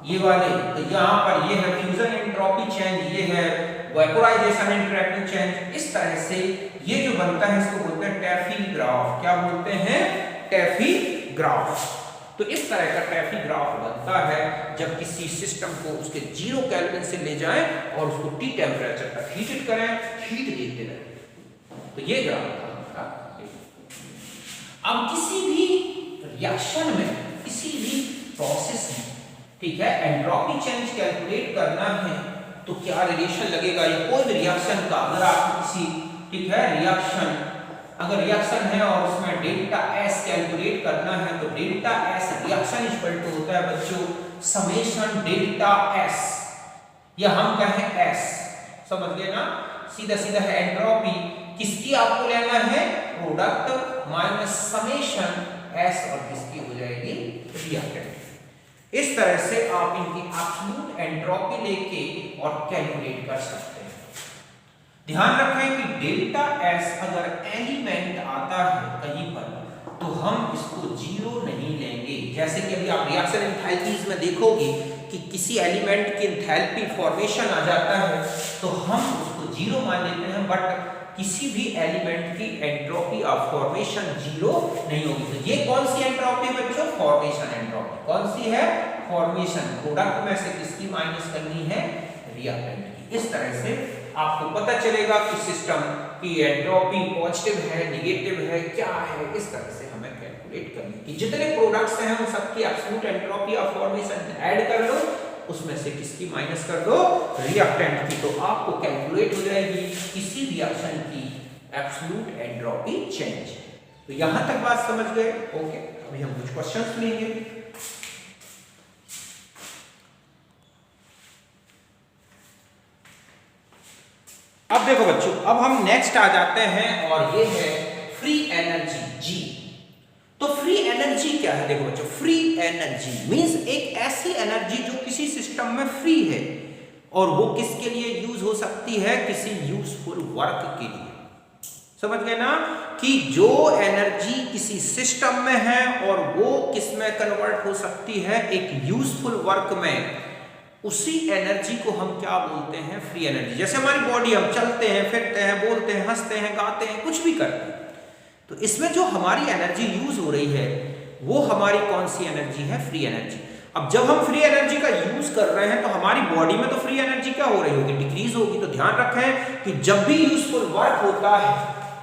S1: ये वाले, तो यहां पर ये है फ्यूजन एंट्रोपी चेंज, ये है वेपोराइजेशन एंट्रोपी चेंज। इस तरह से ये जो बनता है, इसको बोलते हैं टैफी ग्राफ। क्या बोलते हैं, टैफी ग्राफ। तो इस तरह का टैफी ग्राफ बनता है जब किसी सिस्टम को उसके 0 केल्विन से ले जाएं और उसको T टेम्परेचर तक हीट करें, हीट देते रहें। तो ये ग्राफ था हमारा। अब किसी भी रिएक्शन में, किसी भी प्रोसेस में, ठीक है, एंट्रोपी चेंज कैलकुलेट करना है तो क्या रिलेशन लगेगा, या कोई भी रिएक्शन का अगर आपको किसी, ठीक है, रिएक्शन अगर रिएक्शन है और उसमें डेल्टा एस कैलकुलेट करना है तो delta S reaction equal to होता है बच्चों समेशन डेल्टा एस, या हम कहें एस, समझ गए ना, सीधा सीधा है एंट्रोपी किसकी आपको लेना है, प्रोडक्ट माइनस समेशन एस, और किसकी हो जाएगी, रिएक्टेंट। इस तरह से आप इनकी एब्सोल्यूट एंट्रोपी लेके और कैलकुलेट कर सकते हैं। ध्यान रखें कि डेल्टा एस अगर एलिमेंट आता है कहीं पर तो हम इसको जीरो नहीं लेंगे। जैसे कि अभी आप रिएक्शन एंथैल्पीज में देखोगे कि किसी एलिमेंट की एंथैल्पी फॉर्मेशन आ जाता है तो हम उसको जीरो मान लेते हैं, बट किसी भी एलिमेंट की एंट्रोपी ऑफ फॉर्मेशन जीरो नहीं होगी। तो ये कौन सी एंट्रोपी बच्चों, फॉर्मेशन एंट्रोपी। कौन सी है, फॉर्मेशन। प्रोडक्ट में से किसकी माइनस करनी है, रिएक्टेंट की। इस तरह से आपको पता चलेगा कि सिस्टम की एंट्रोपी पॉजिटिव है, नेगेटिव है, क्या है। इस तरह से हमें कैलकुलेट करनी कि जितने प्रोडक्ट्स हैं उन सबकी absolute entropy of formation add कर लो, उसमें से किसकी माइनस कर दो, रिएक्टेंट की, तो आपको कैलकुलेट हो जाएगी किसी रिएक्शन की एब्सोल्यूट एंट्रोपी चेंज। तो यहां तक बात समझ गए, ओके। अभी हम कुछ क्वेश्चंस लेंगे। अब देखो बच्चों, अब हम नेक्स्ट आ जाते हैं और ये है फ्री एनर्जी जी। तो फ्री एनर्जी क्या है, देखो बच्चों, फ्री एनर्जी मींस एक ऐसी एनर्जी जो किसी सिस्टम में फ्री है और वो किसके लिए यूज हो सकती है, किसी यूजफुल वर्क के लिए। समझ गए ना, कि जो एनर्जी किसी सिस्टम में है और वो किस में कन्वर्ट हो सकती है, एक यूजफुल वर्क में, उसी एनर्जी को हम क्या बोलते हैं, फ्री एनर्जी। जैसे हमारी बॉडी, हम चलते हैं, फिरते हैं, बोलते हैं, हंसते हैं, गाते हैं, कुछ भी करते हैं, तो इसमें जो हमारी एनर्जी यूज हो रही है वो हमारी कौन सी एनर्जी है, फ्री एनर्जी। अब जब हम फ्री एनर्जी का यूज कर रहे हैं तो हमारी बॉडी में तो फ्री एनर्जी क्या हो रही होगी, डिक्रीज होगी। तो ध्यान रखें कि जब भी यूजफुल वर्क होता है,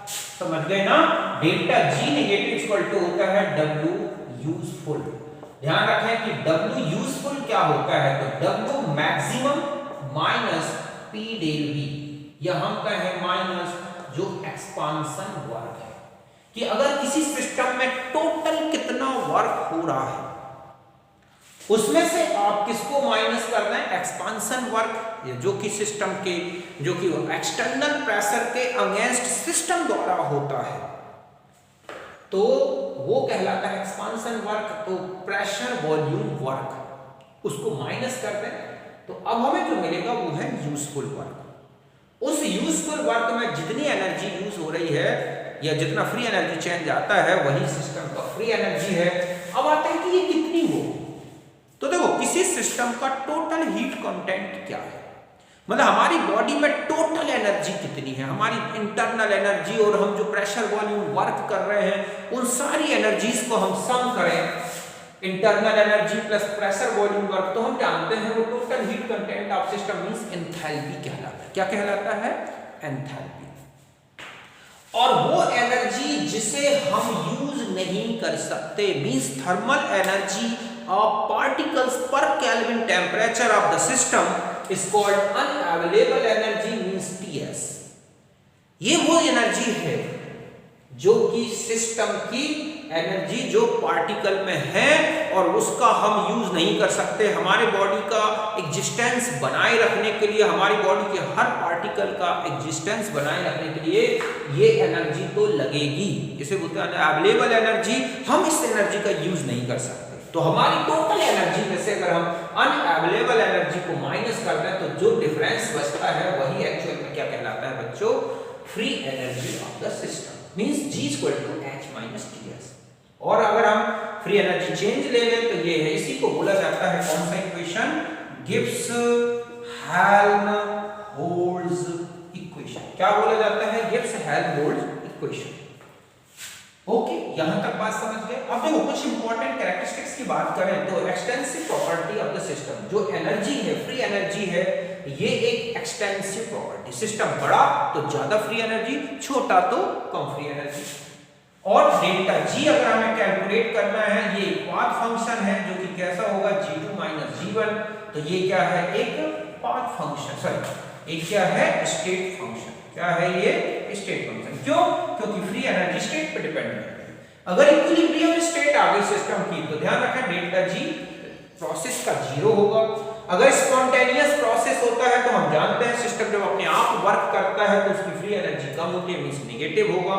S1: समझ गए ना, delta G negative equal to होता है डब्ल्यू यूजफुल। ध्यान रखें कि W यूजफुल क्या होता है, तो W maximum minus P del V, या हम कहें माइनस जो एक्सपांशन वर्क है, कि अगर किसी सिस्टम में टोटल कितना वर्क हो रहा है उसमें से आप किसको माइनस करना है, एक्सपांशन वर्क, जो कि सिस्टम के, जो कि एक्सटर्नल प्रेशर के अगेंस्ट सिस्टम द्वारा होता है, तो वो कहलाता है एक्सपांशन वर्क। तो प्रेशर वॉल्यूम वर्क उसको माइनस कर दें तो अब हमें जो मिलेगा वो है यूजफुल वर्क। उस यूजफुल वर्क में जितनी एनर्जी यूज हो रही है या जितना फ्री एनर्जी चेंज आता है वही सिस्टम का फ्री एनर्जी है। अब आता है कि ये कितनी हो, तो देखो किसी सिस्टम का टोटल हीट कंटेंट क्या है, मतलब हमारी बॉडी में टोटल एनर्जी कितनी है, हमारी इंटरनल एनर्जी और हम जो प्रेशर वॉल्यूम वर्क कर रहे हैं उन सारी एनर्जीज को हम सम करें, internal energy plus pressure volume work, तो हम जानते हैं वो total heat content of system means enthalpy कहलाता है। क्या कहलाता है, एंथैल्पी। और वो एनर्जी जिसे हम यूज नहीं कर सकते means thermal energy of particles पर kelvin temperature of the system is called unavailable energy means TS। ये वो एनर्जी है जो कि सिस्टम की एनर्जी जो पार्टिकल में है और उसका हम यूज नहीं कर सकते। हमारे बॉडी का एग्जिस्टेंस बनाए रखने के लिए, हमारी बॉडी के हर पार्टिकल का एग्जिस्टेंस बनाए रखने के लिए ये एनर्जी तो लगेगी, इसे बोलते हैं अवेलेबल एनर्जी। हम इस एनर्जी का यूज नहीं कर सकते। तो हमारी टोटल एनर्जी में से अगर हम अनअवेलेबल एनर्जी को माइनस कर दें तो जो डिफरेंस बचता है वही एक्चुअल में क्या कहलाता है बच्चों, free energy of the system means G equal to H minus TS। और अगर हम फ्री एनर्जी चेंज ले लें तो ये है, इसी को बोला जाता है कौन सा इक्वेशन, गिब्स हेल्महोल्ट्ज इक्वेशन। क्या बोला जाता है, गिब्स हेल्महोल्ट्ज इक्वेशन। ओके, यहां तक बात समझ गए। अब देखो कुछ इंपॉर्टेंट कैरेक्टरिस्टिक्स की बात करें तो extensive property of the system, जो एनर्जी है, फ्री एनर्जी है ये एक एक्सटेंसिव प्रॉपर्टी, सिस्टम बड़ा तो ज्यादा फ्री एनर्जी, छोटा तो कम फ्री एनर्जी। और डेल्टा जी अगर हमें कैलकुलेट करना है, ये पाथ फंक्शन है जो कि कैसा होगा g2 माइनस g1, तो ये क्या है, एक पाथ फंक्शन, सॉरी एक क्या है, स्टेट फंक्शन। क्या है ये, स्टेट फंक्शन। क्यों? क्योंकि फ्री एनर्जी स्टेट पे डिपेंड करती है। अगर इक्विलिब्रियम स्टेट आ गई सिस्टम की, तो ध्यान रखें डेल्टा जी प्रोसेस का 0 होगा। अगर स्पॉन्टेनियस प्रोसेस होता है तो हम जानते हैं सिस्टम जब अपने आप वर्क करता है तो उसकी फ्री एनर्जी कम होती है, मींस नेगेटिव होगा।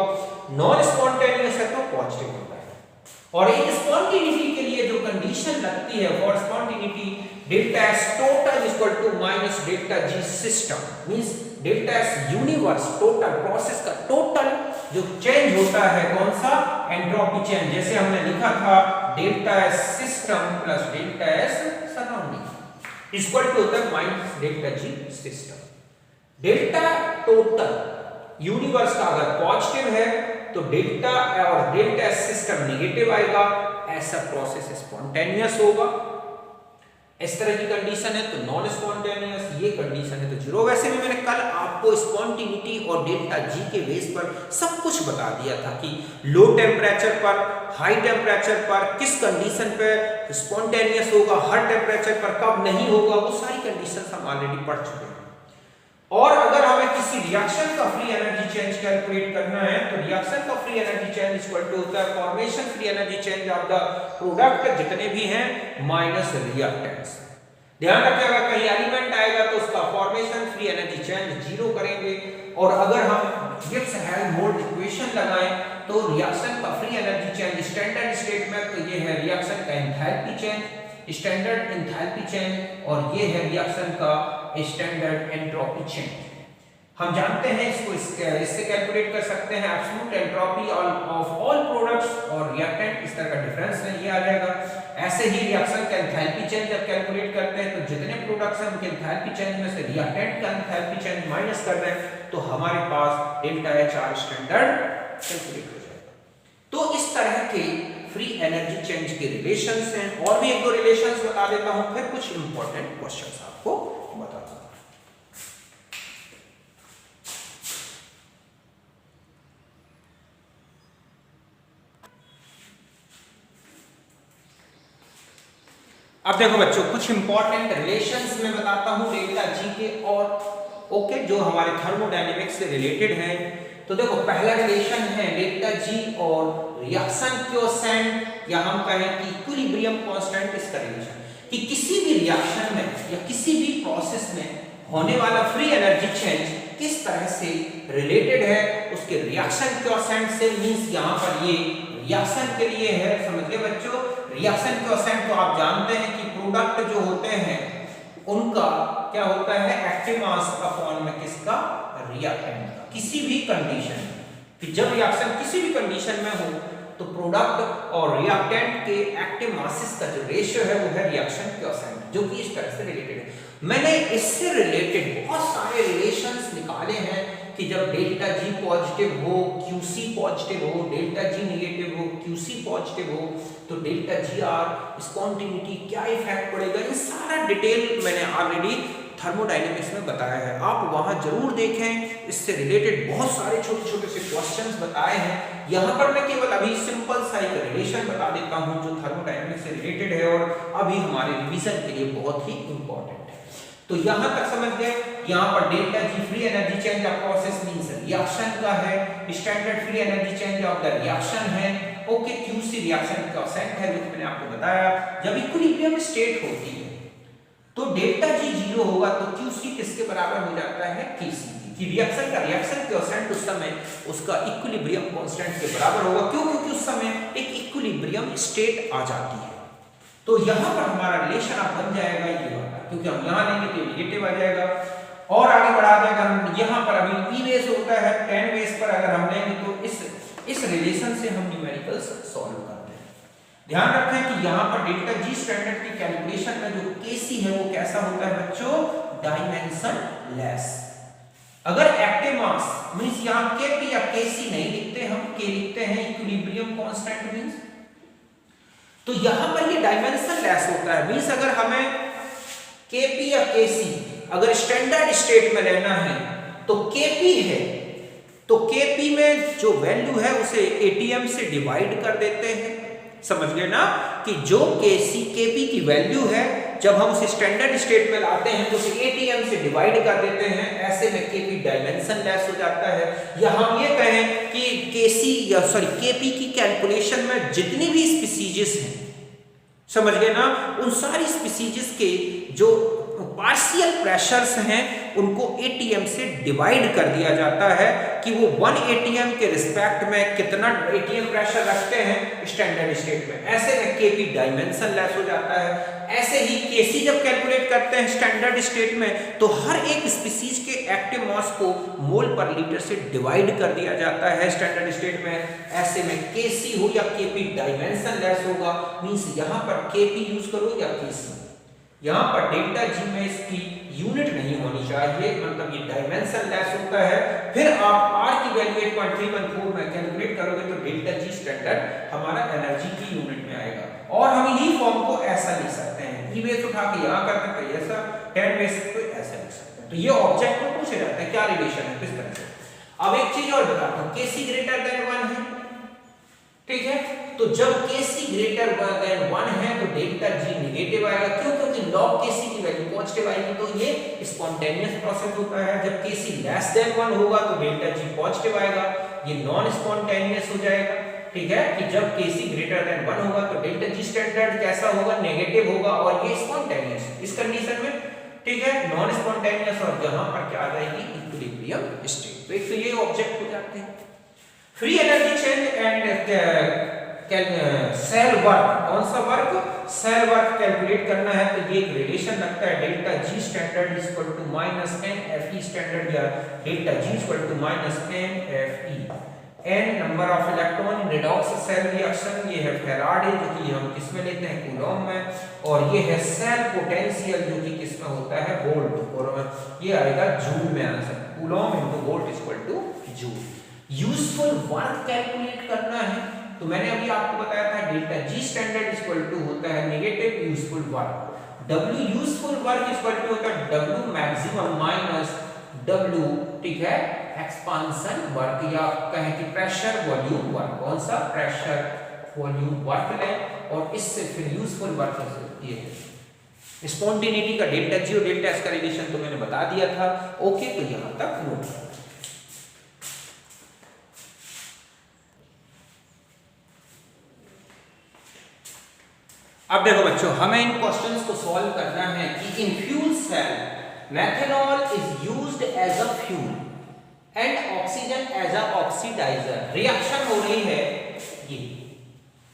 S1: नॉन स्पॉन्टेनियस है तो पॉजिटिव होता है। और एक स्पॉन्टेनिटी के लिए जो कंडीशन लगती है, for spontaneity delta S total equal to minus delta G system, means delta S universe total process का टोटल जो चेंज होता है, कौन सा, एंट्रोपी चेंज। जैसे हमने लिखा था delta S system plus delta S surrounding equal to होता है minus delta G system. Delta total universe का अगर पॉजिटिव है तो डेल्टा और डेल्टा एस सिस्टम नेगेटिव आएगा, ऐसा प्रोसेस स्पॉन्टेनियस होगा। इस तरह की कंडीशन है तो नॉन स्पॉन्टेनियस, ये कंडीशन है तो जीरो। वैसे भी मैंने कल आपको स्पॉन्टेनिटी और डेल्टा जी के बेस पर सब कुछ बता दिया था कि लो टेम्परेचर पर, हाई टेम्परेचर पर किस कंडीशन पे स्पॉन्टेनियस होगा, हर टेम्परेचर पर कब नहीं होगा, वो सारी कंडीशन हम ऑलरेडी पढ़ चुके हैं। और अगर हमें किसी रिएक्शन का फ्री एनर्जी चेंज कैलकुलेट करना है तो रिएक्शन का free energy change equal to होता है formation free energy change of the product जितने भी हैं माइनस रिएक्टेंट्स। ध्यान रखें अगर कहीं एलिमेंट आएगा तो उसका फॉर्मेशन फ्री एनर्जी चेंज 0 करेंगे। और अगर हम गिब्स हेल्महोल्ट्ज इक्वेशन लगाएं तो रिएक्शन का free energy change standard state में तो ये है रिएक्शन का enthalpy change, standard enthalpy change, और ये है रिएक्शन का स्टैंडर्ड एंट्रोपी चेंज। हम जानते हैं इसको इससे कैलकुलेट कर सकते हैं absolute entropy of all products और रिएक्टेंट, इस तरह का डिफरेंस है, ये आ जाएगा। ऐसे ही रिएक्शन का एंथैल्पी चेंज जब कैलकुलेट करते हैं तो जितने प्रोडक्ट्स हैं उनके एंथैल्पी चेंज में से रिएक्टेंट का एंथैल्पी चेंज माइनस कर रहे हैं तो हमारे पास delta H R standard calculate हो जाएगा। तो इस तरह के फ्री एनर्जी चेंज के रिलेशंस हैं, और भी एक दो रिलेशंस बता देता हूं, फिर कुछ इंपॉर्टेंट क्वेश्चंस आपको बताता हूं। अब देखो बच्चों कुछ इंपॉर्टेंट रिलेशंस मैं बताता हूं डेल्टा जी के, और ओके जो हमारे थर्मोडायनेमिक्स से रिलेटेड हैं। तो देखो पहला रिलेशन है डेल्टा जी और रिएक्शन कोएफिशिएंट, या हम कहें कि इक्विलिब्रियम कांस्टेंट। इसका रिलेशन कि किसी भी रिएक्शन में या किसी भी प्रोसेस में होने वाला फ्री एनर्जी चेंज किस तरह से रिलेटेड है उसके रिएक्शन कोएफिशिएंट से। मींस यहां पर ये रिएक्शन के लिए है, समझ गए बच्चों। रिएक्शन कोएफिशिएंट तो आप जानते हैं कि प्रोडक्ट जो होते हैं उनका क्या होता है, एक्टिव मास अपॉन में किसका, रिएक्टेंट का। किसी भी कंडीशन कि जब रिएक्शन किसी भी कंडीशन में हो तो प्रोडक्ट और रिएक्टेंट के एक्टिव मासेस का जो रेशियो है वो है रिएक्शन कोएफिशिएंट, जो कि इस तरह से रिलेटेड है। मैंने इससे रिलेटेड बहुत सारे रिलेशंस निकाले हैं कि जब डेल्टा जी पॉजिटिव हो क्यूसी पॉजिटिव हो, डेल्टा जी नेगेटिव हो क्यूसी पॉजिटिव हो, तो डेल्टा जी आर स्पॉन्टेनिटी क्या इफेक्ट पड़ेगा, ये सारा डिटेल मैंने ऑलरेडी थर्मोडायनेमिक्स में बताया है, आप वहां जरूर देखें। इससे रिलेटेड बहुत सारे छोटे छोटे से क्वेश्चंस बताए हैं। यहाँ पर मैं केवल अभी सिंपल सा एक रिलेशन बता देता हूँ जो थर्मोडायनेमिक्स से रिलेटेड है और अभी हमारे रिवीजन के लिए बहुत ही इंपॉर्टेंट है। तो यहाँ तक समझ गए। यहाँ पर delta G free energy change of process means reaction का है, standard free energy change of the reaction है, ओके क्यूसी रिएक्शन कोएफिशिएंट है जो मैंने आपको बताया। जब इक्विलिब्रियम स्टेट होती है तो डेल्टा जी 0 होगा तो क्यूसी किसके बराबर हो जाता है, केसी की। रिएक्शन का रिएक्शन कोएफिशिएंट उस समय उसका इक्विलिब्रियम कांस्टेंट के बराबर होगा। क्यों? क्योंकि उस समय एक इक्विलिब्रियम स्टेट आ जाती है। तो यहाँ पर हमारा रिलेशन अब बन जाएगा ये वाला, क्योंकि हम यहाँ लेंगे तो नेगेटिव आ जाएगा। और आगे बढ़ा देगा हम यहाँ पर अभी ई बेस होता है 10 बेस पर अगर हम लेंगे तो इस रिलेशन से हम न्यूमेरिकल्स सॉल्व करते हैं। ध्यान रखें कि यहाँ पर डेल्टा जी स्टैंडर्ड की कैलकुलेशन में जो केसी है वो कैसा होता है बच्चों, डायमेंशन लेस। अगर एक्टिव मास मींस यहाँ केपी या केसी नहीं लिखते, हम के लिखते हैं इक्विलिब्रियम कांस्टेंट मींस, तो यहाँ पर ये डायमेंशन लेस होता है। मींस अगर हमें केपी या केसी अगर स्टैंडर्ड स्टेट में रहना है तो Kp है, तो Kp में जो वैल्यू है उसे ATM से डिवाइड कर देते हैं। समझ गए ना कि जो Kp की वैल्यू है जब हम उसे स्टैंडर्ड स्टेट में लाते हैं तो उसे ATM से डिवाइड कर देते हैं। ऐसे में Kp डायमेंशन लेस हो जाता है। या हम ये कहें कि Kp की कैलकुलेशन में जितनी भी स्पीसीज हैं, समझ गए ना, उन सारी स्पीसीज के जो पार्शियल प्रेशर्स हैं उनको ATM से डिवाइड कर दिया जाता है कि वो 1 ATM के रिस्पेक्ट में कितना ATM प्रेशर रखते हैं स्टैंडर्ड स्टेट में। ऐसे में Kp डायमेंशन लेस हो जाता है। ऐसे ही Kc जब कैलकुलेट करते हैं स्टैंडर्ड स्टेट में तो हर एक स्पीसीज के एक्टिव मास को मोल पर लीटर से डिवाइड कर दिया जाता है स्टैंडर्ड स्टेट में। ऐसे में Kc हो या Kp डायमेंशन लेस होगा। मींस यहां पर Kp यूज करो या Kc, यहाँ पर डेल्टा जी में इसकी यूनिट नहीं होनी चाहिए, मतलब ये डायमेंशन लेस होता है। फिर आप R की वैल्यू 8.314 में कैलकुलेट करोगे तो डेल्टा जी स्टैंडर्ड हमारा एनर्जी की यूनिट में आएगा। और हम इन्हीं फॉर्म को ऐसा लिख सकते हैं, E बेस उठा के यहाँ कर सकते हैं ऐसा, 10 बेस को ऐसा लिख सकते हैं। तो ये ऑब्जेक्ट में पूछे जाते हैं क्या रिलेशन है किस तरह से। अब एक चीज और बताता हूँ, Kc ग्रेटर देन 1 है, ठीक है, तो जब Kc ग्रेटर देन 1 है तो डेल्टा G नेगेटिव आएगा। क्यों? क्योंकि log Kc की वैल्यू पॉजिटिव आएगी, तो ये स्पॉन्टेनियस प्रोसेस होता है। जब Kc लेस देन 1 होगा तो डेल्टा G पॉजिटिव आएगा, ये नॉन स्पॉन्टेनियस हो जाएगा। ठीक है कि जब Kc ग्रेटर देन 1 होगा तो डेल्टा G स्टैंडर्ड कैसा होगा? नेगेटिव होगा, और ये स्पॉन्टेनियस इस कंडीशन में, ठीक है, नॉन स्पॉन्टेनियस, और यहां पर क्या आ जाएगी? Equilibrium state. तो एक तो ये ऑब्जेक्ट हो जाते हैं। Free energy change and cell work, कौन सा वर्क? सेल वर्क कैलकुलेट करना है तो ये एक रिलेशन लगता है delta G standard is equal to minus NFE standard, या delta G is equal to minus NFE। n number of electron in redox cell reaction, ये है फैराडे जो कि हम किस में लेते हैं? कूलॉम में। और ये है सेल पोटेंशियल जो कि किस में होता है? वोल्ट, और ये आएगा जूल में answer. Coulomb into volt is equal to joule. Useful work calculate करना है तो मैंने अभी आपको बताया था delta G standard equal to होता है negative useful work, W useful work equal to होता है W मैक्सिमम माइनस W, ठीक है, एक्सपांशन वर्क, या कहें कि प्रेशर वॉल्यूम वर्क। कौन सा? प्रेशर वॉल्यूम वर्क है। और इससे फिर यूजफुल वर्क ये है। स्पॉन्टेनिटी का डेल्टा G और डेल्टा S का रिलेशन तो मैंने बता दिया था। ओके, तो यहां तक नोट। अब देखो बच्चों, हमें इन क्वेश्चंस को सॉल्व करना है कि in fuel cell methanol is used as a fuel and oxygen as a oxidiser. Reaction हो रही है ये,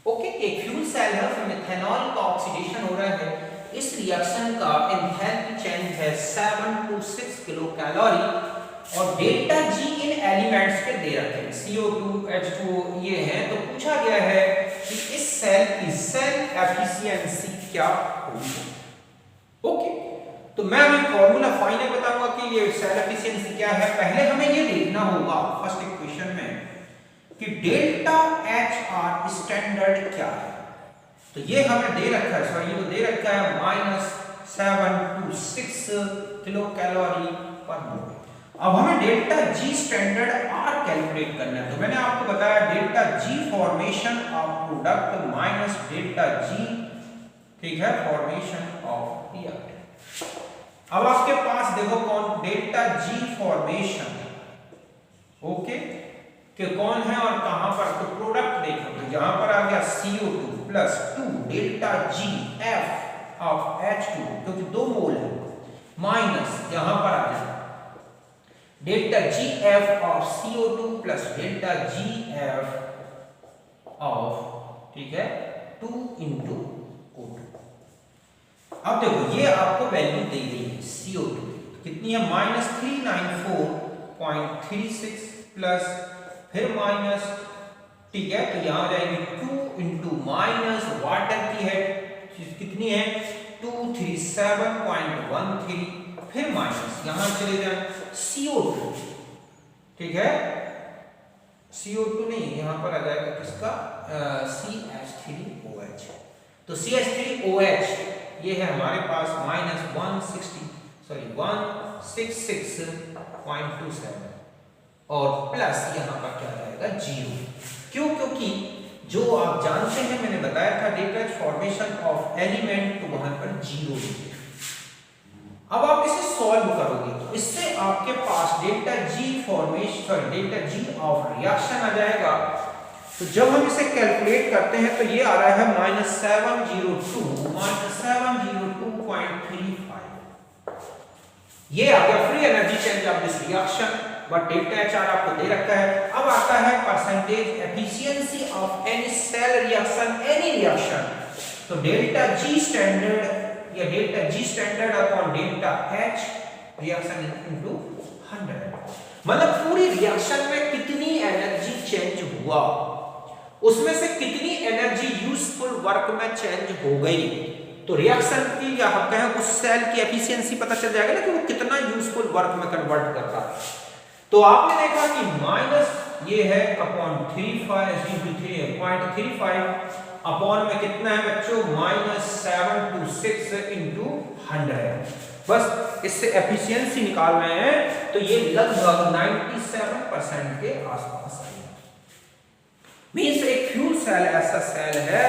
S1: ओके, एक फ्यूल सेल है उसमें मेथनॉल का ऑक्सीडेशन हो रहा है। इस रिएक्शन का एंथैल्पी चेंज है 7 to 6 किलो कैलोरी, और डेल्टा G इन एलिमेंट्स के दे रखे हैं, CO2 H2O ये हैं। तो पूछा गया है कि इस सेल की सेल एफिशिएंसी क्या होगी। ओके, तो मैं अभी फॉर्मूला फाइनल बताऊंगा कि ये सेल एफिशिएंसी क्या है। पहले हमें ये देखना होगा फर्स्ट इक्वेशन में कि डेल्टा HR स्टैंडर्ड क्या है। तो ये हमें दे रखा है, सॉरी ये तो दे रखा है -7 to 6 किलो कैलोरी पर मोल। अब हमें delta G standard R calculate करना है। तो मैंने आपको बताया delta G formation of product minus delta G, ठीक है, फॉर्मेशन ऑफ रिएक्टेंट। अब आपके पास देखो कौन डेल्टा G फॉर्मेशन, ओके, कि कौन है और कहां पर? तो प्रोडक्ट देखो, तो यहां पर आ गया CO2 plus 2 delta G F of H2 क्योंकि 2 मोल है, माइनस यहां पर आ जाए delta GF of CO2 plus delta GF of, ठीक है, 2 into O2। अब देखो ये आपको वैल्यू दी गई है CO2 कितनी है? -394.36 प्लस फिर माइनस, ठीक है, तो यहां जाएगी 2 into माइनस वाटर की है कितनी है? 237.13, फिर माइनस यहां चले जाए CO2, ठीक है, CO2 नहीं, यहां पर आ जाएगा किसका? CH3OH। तो CH3OH ये है हमारे पास -160, 166.27 और प्लस यहाँ पर क्या जाएगा 0। क्यों? क्योंकि जो आप जानते हैं, मैंने बताया था delta H formation of element, तो वहां पर 0 लिखे। अब आप इसे सॉल्व करोगे तो इससे आपके पास delta G formation, delta G of reaction आ जाएगा। तो जब हम इसे कैलकुलेट करते हैं तो ये आ रहा है -702.35। ये आ गया free energy change of this reaction, but delta H R आपको दे रखा है। अब आता है percentage efficiency of any cell reaction, any reaction. तो डेल्टा जी स्टैंडर्ड या delta G standard upon delta H reaction into 100, मतलब पूरी रिएक्शन में कितनी एनर्जी चेंज हुआ, उसमें से कितनी एनर्जी यूजफुल वर्क में चेंज हो गई। तो रिएक्शन की या हम कहें उस सेल की एफिशिएंसी पता चल जाएगा ना कि वो कितना यूजफुल वर्क में कन्वर्ट कर रहा है। तो आपने देखा कि माइनस ये है अपॉन 3.35 अपॉन में कितना है बच्चों -726 into 100। बस इससे एफिशिएंसी निकाल रहे हैं तो ये लगभग 97% के आसपास है। मींस एक फ्यूल सेल ऐसा सेल है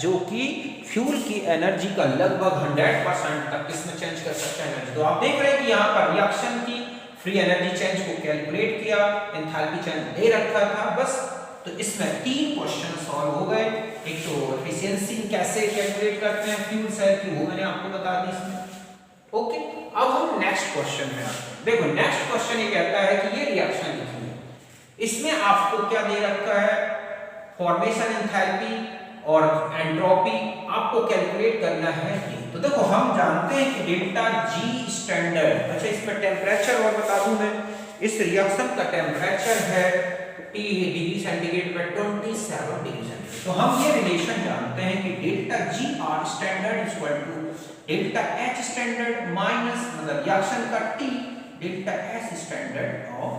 S1: जो कि फ्यूल की एनर्जी का लगभग 100% तक इसमें चेंज कर सकता है एनर्जी। तो आप देख रहे हैं कि यहाँ पर रिएक्शन की फ्री एनर्जी चेंज को कैलकुलेट किया, एंथैल्पी चेंज दे रखा था बस। तो इसमें 3 क्वेश्चन सॉल्व हो गए। एक तो एफिशिएंसी कैसे कैलकुलेट करते हैं फ्यूल सेल की, वो मैंने आपको बता दी इसमें। ओके, अब हम नेक्स्ट क्वेश्चन में आते हैं। देखो नेक्स्ट क्वेश्चन ये कहता है कि ये रिएक्शन लिखी है, इसमें आपको क्या दे रखा है, फॉर्मेशन एंथैल्पी और एंट्रोपी आपको कैलकुलेट करना है। तो देखो हम जानते हैं कि डेल्टा जी स्टैंडर्ड, अच्छा इसमें टेम्परेचर और बता दूं मैं, इस रिएक्शन का टेम्परेचर है T डिग्री सेंटीग्रेड में 27 डिग्री सेंटीग्रेड। तो हम ये रिलेशन जानते हैं कि delta G R standard equal to delta H standard minus मतलब रिएक्शन का T delta S standard of